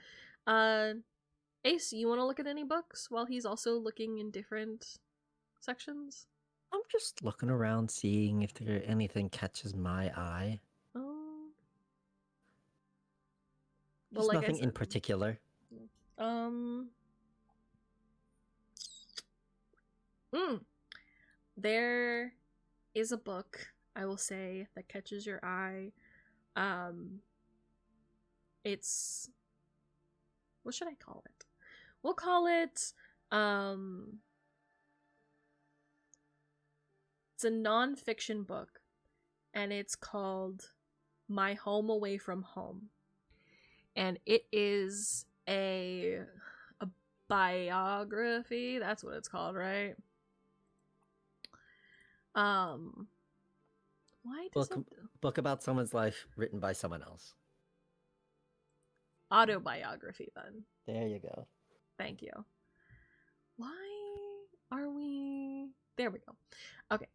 Ace, you want to look at any books while he's also looking in different sections? I'm just looking around, seeing if there anything catches my eye. Oh. Just nothing in particular. There is a book, I will say, that catches your eye. It's... What should I call it? We'll call it, it's a non-fiction book, and it's called My Home Away from Home. And it is a biography, that's what it's called, right? Why does book about someone's life written by someone else. Autobiography, then. There you go. Thank you. Why are we... There we go. Okay,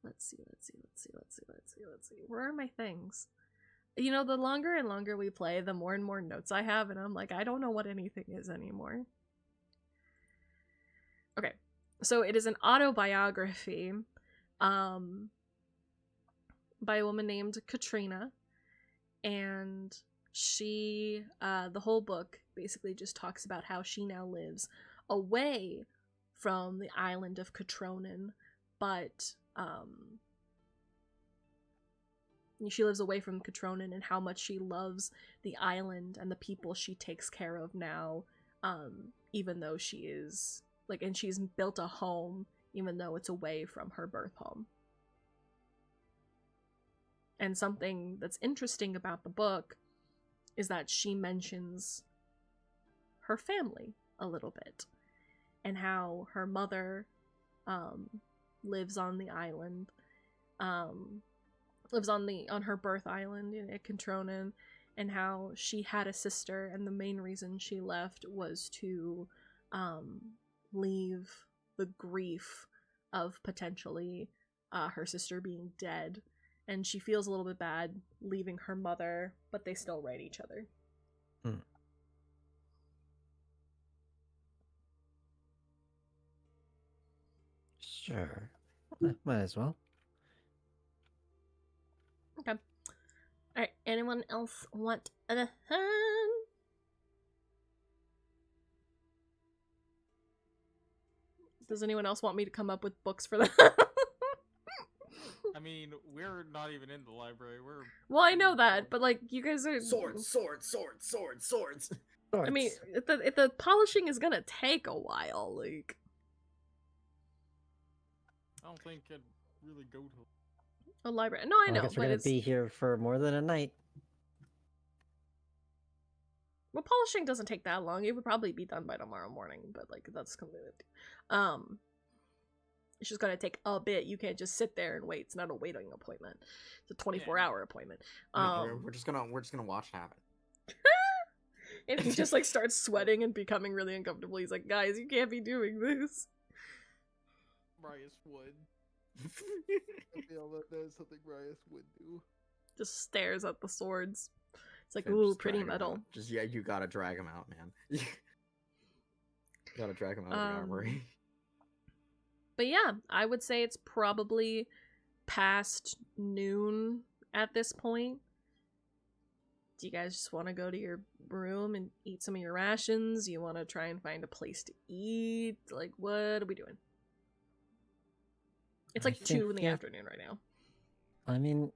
let's see. Where are my things? You know, the longer and longer we play, the more and more notes I have, and I'm like, I don't know what anything is anymore. Okay, so it is an autobiography by a woman named Katrina, and she, the whole book basically just talks about how she now lives away from the island of Katronan, but she lives away from Katronan and how much she loves the island and the people she takes care of now, even though she is, like, and she's built a home even though it's away from her birth home. And something that's interesting about the book is that she mentions her family a little bit, and how her mother lives on the island, lives on her birth island at Katronan, and how she had a sister, and the main reason she left was to leave the grief of potentially her sister being dead, and she feels a little bit bad leaving her mother, but they still write each other. Sure. Might as well. Okay. Alright, anyone else want a Does anyone else want me to come up with books for that? I mean, we're not even in the library. Well, I know that, but like, you guys are Swords. I mean, if the polishing is gonna take a while, like. I don't think I'd really go to A library. No, I know, I guess we're but gonna it's... be here for more than a night. Well, polishing doesn't take that long. It would probably be done by tomorrow morning, but like, that's completely... It's just gonna take a bit. You can't just sit there and wait. It's not a waiting appointment. It's a 24-hour appointment. We're just gonna watch it happen. And he just like starts sweating and becoming really uncomfortable. He's like, guys, you can't be doing this. Marius would. I feel that is something Marius would do. Just stares at the swords. It's like, Yeah, ooh, just pretty drag 'em metal. out. You gotta drag him out, man. You gotta drag him out of the armory. But yeah, I would say it's probably past noon at this point. Do you guys just want to go to your room and eat some of your rations? You want to try and find a place to eat? Like, what are we doing? It's like 2 in the afternoon right now. I mean,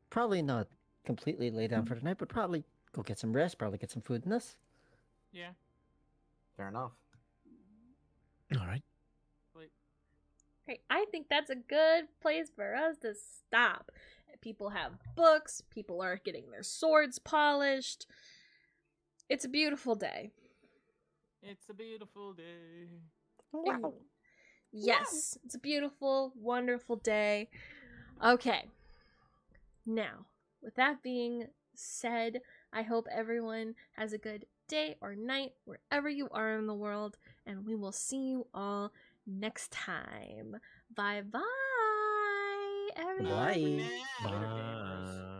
probably not completely lay down for the night, but probably go get some rest, probably get some food in us. Yeah. Fair enough. All right. Wait. Hey, I think that's a good place for us to stop. People have books, people are getting their swords polished. It's a beautiful day. It's a beautiful day. Wow. Yes, it's a beautiful, wonderful day. Okay. Now, with that being said, I hope everyone has a good day or night wherever you are in the world, and we will see you all next time. Bye bye, everyone. Bye. Later, Bye. gamers.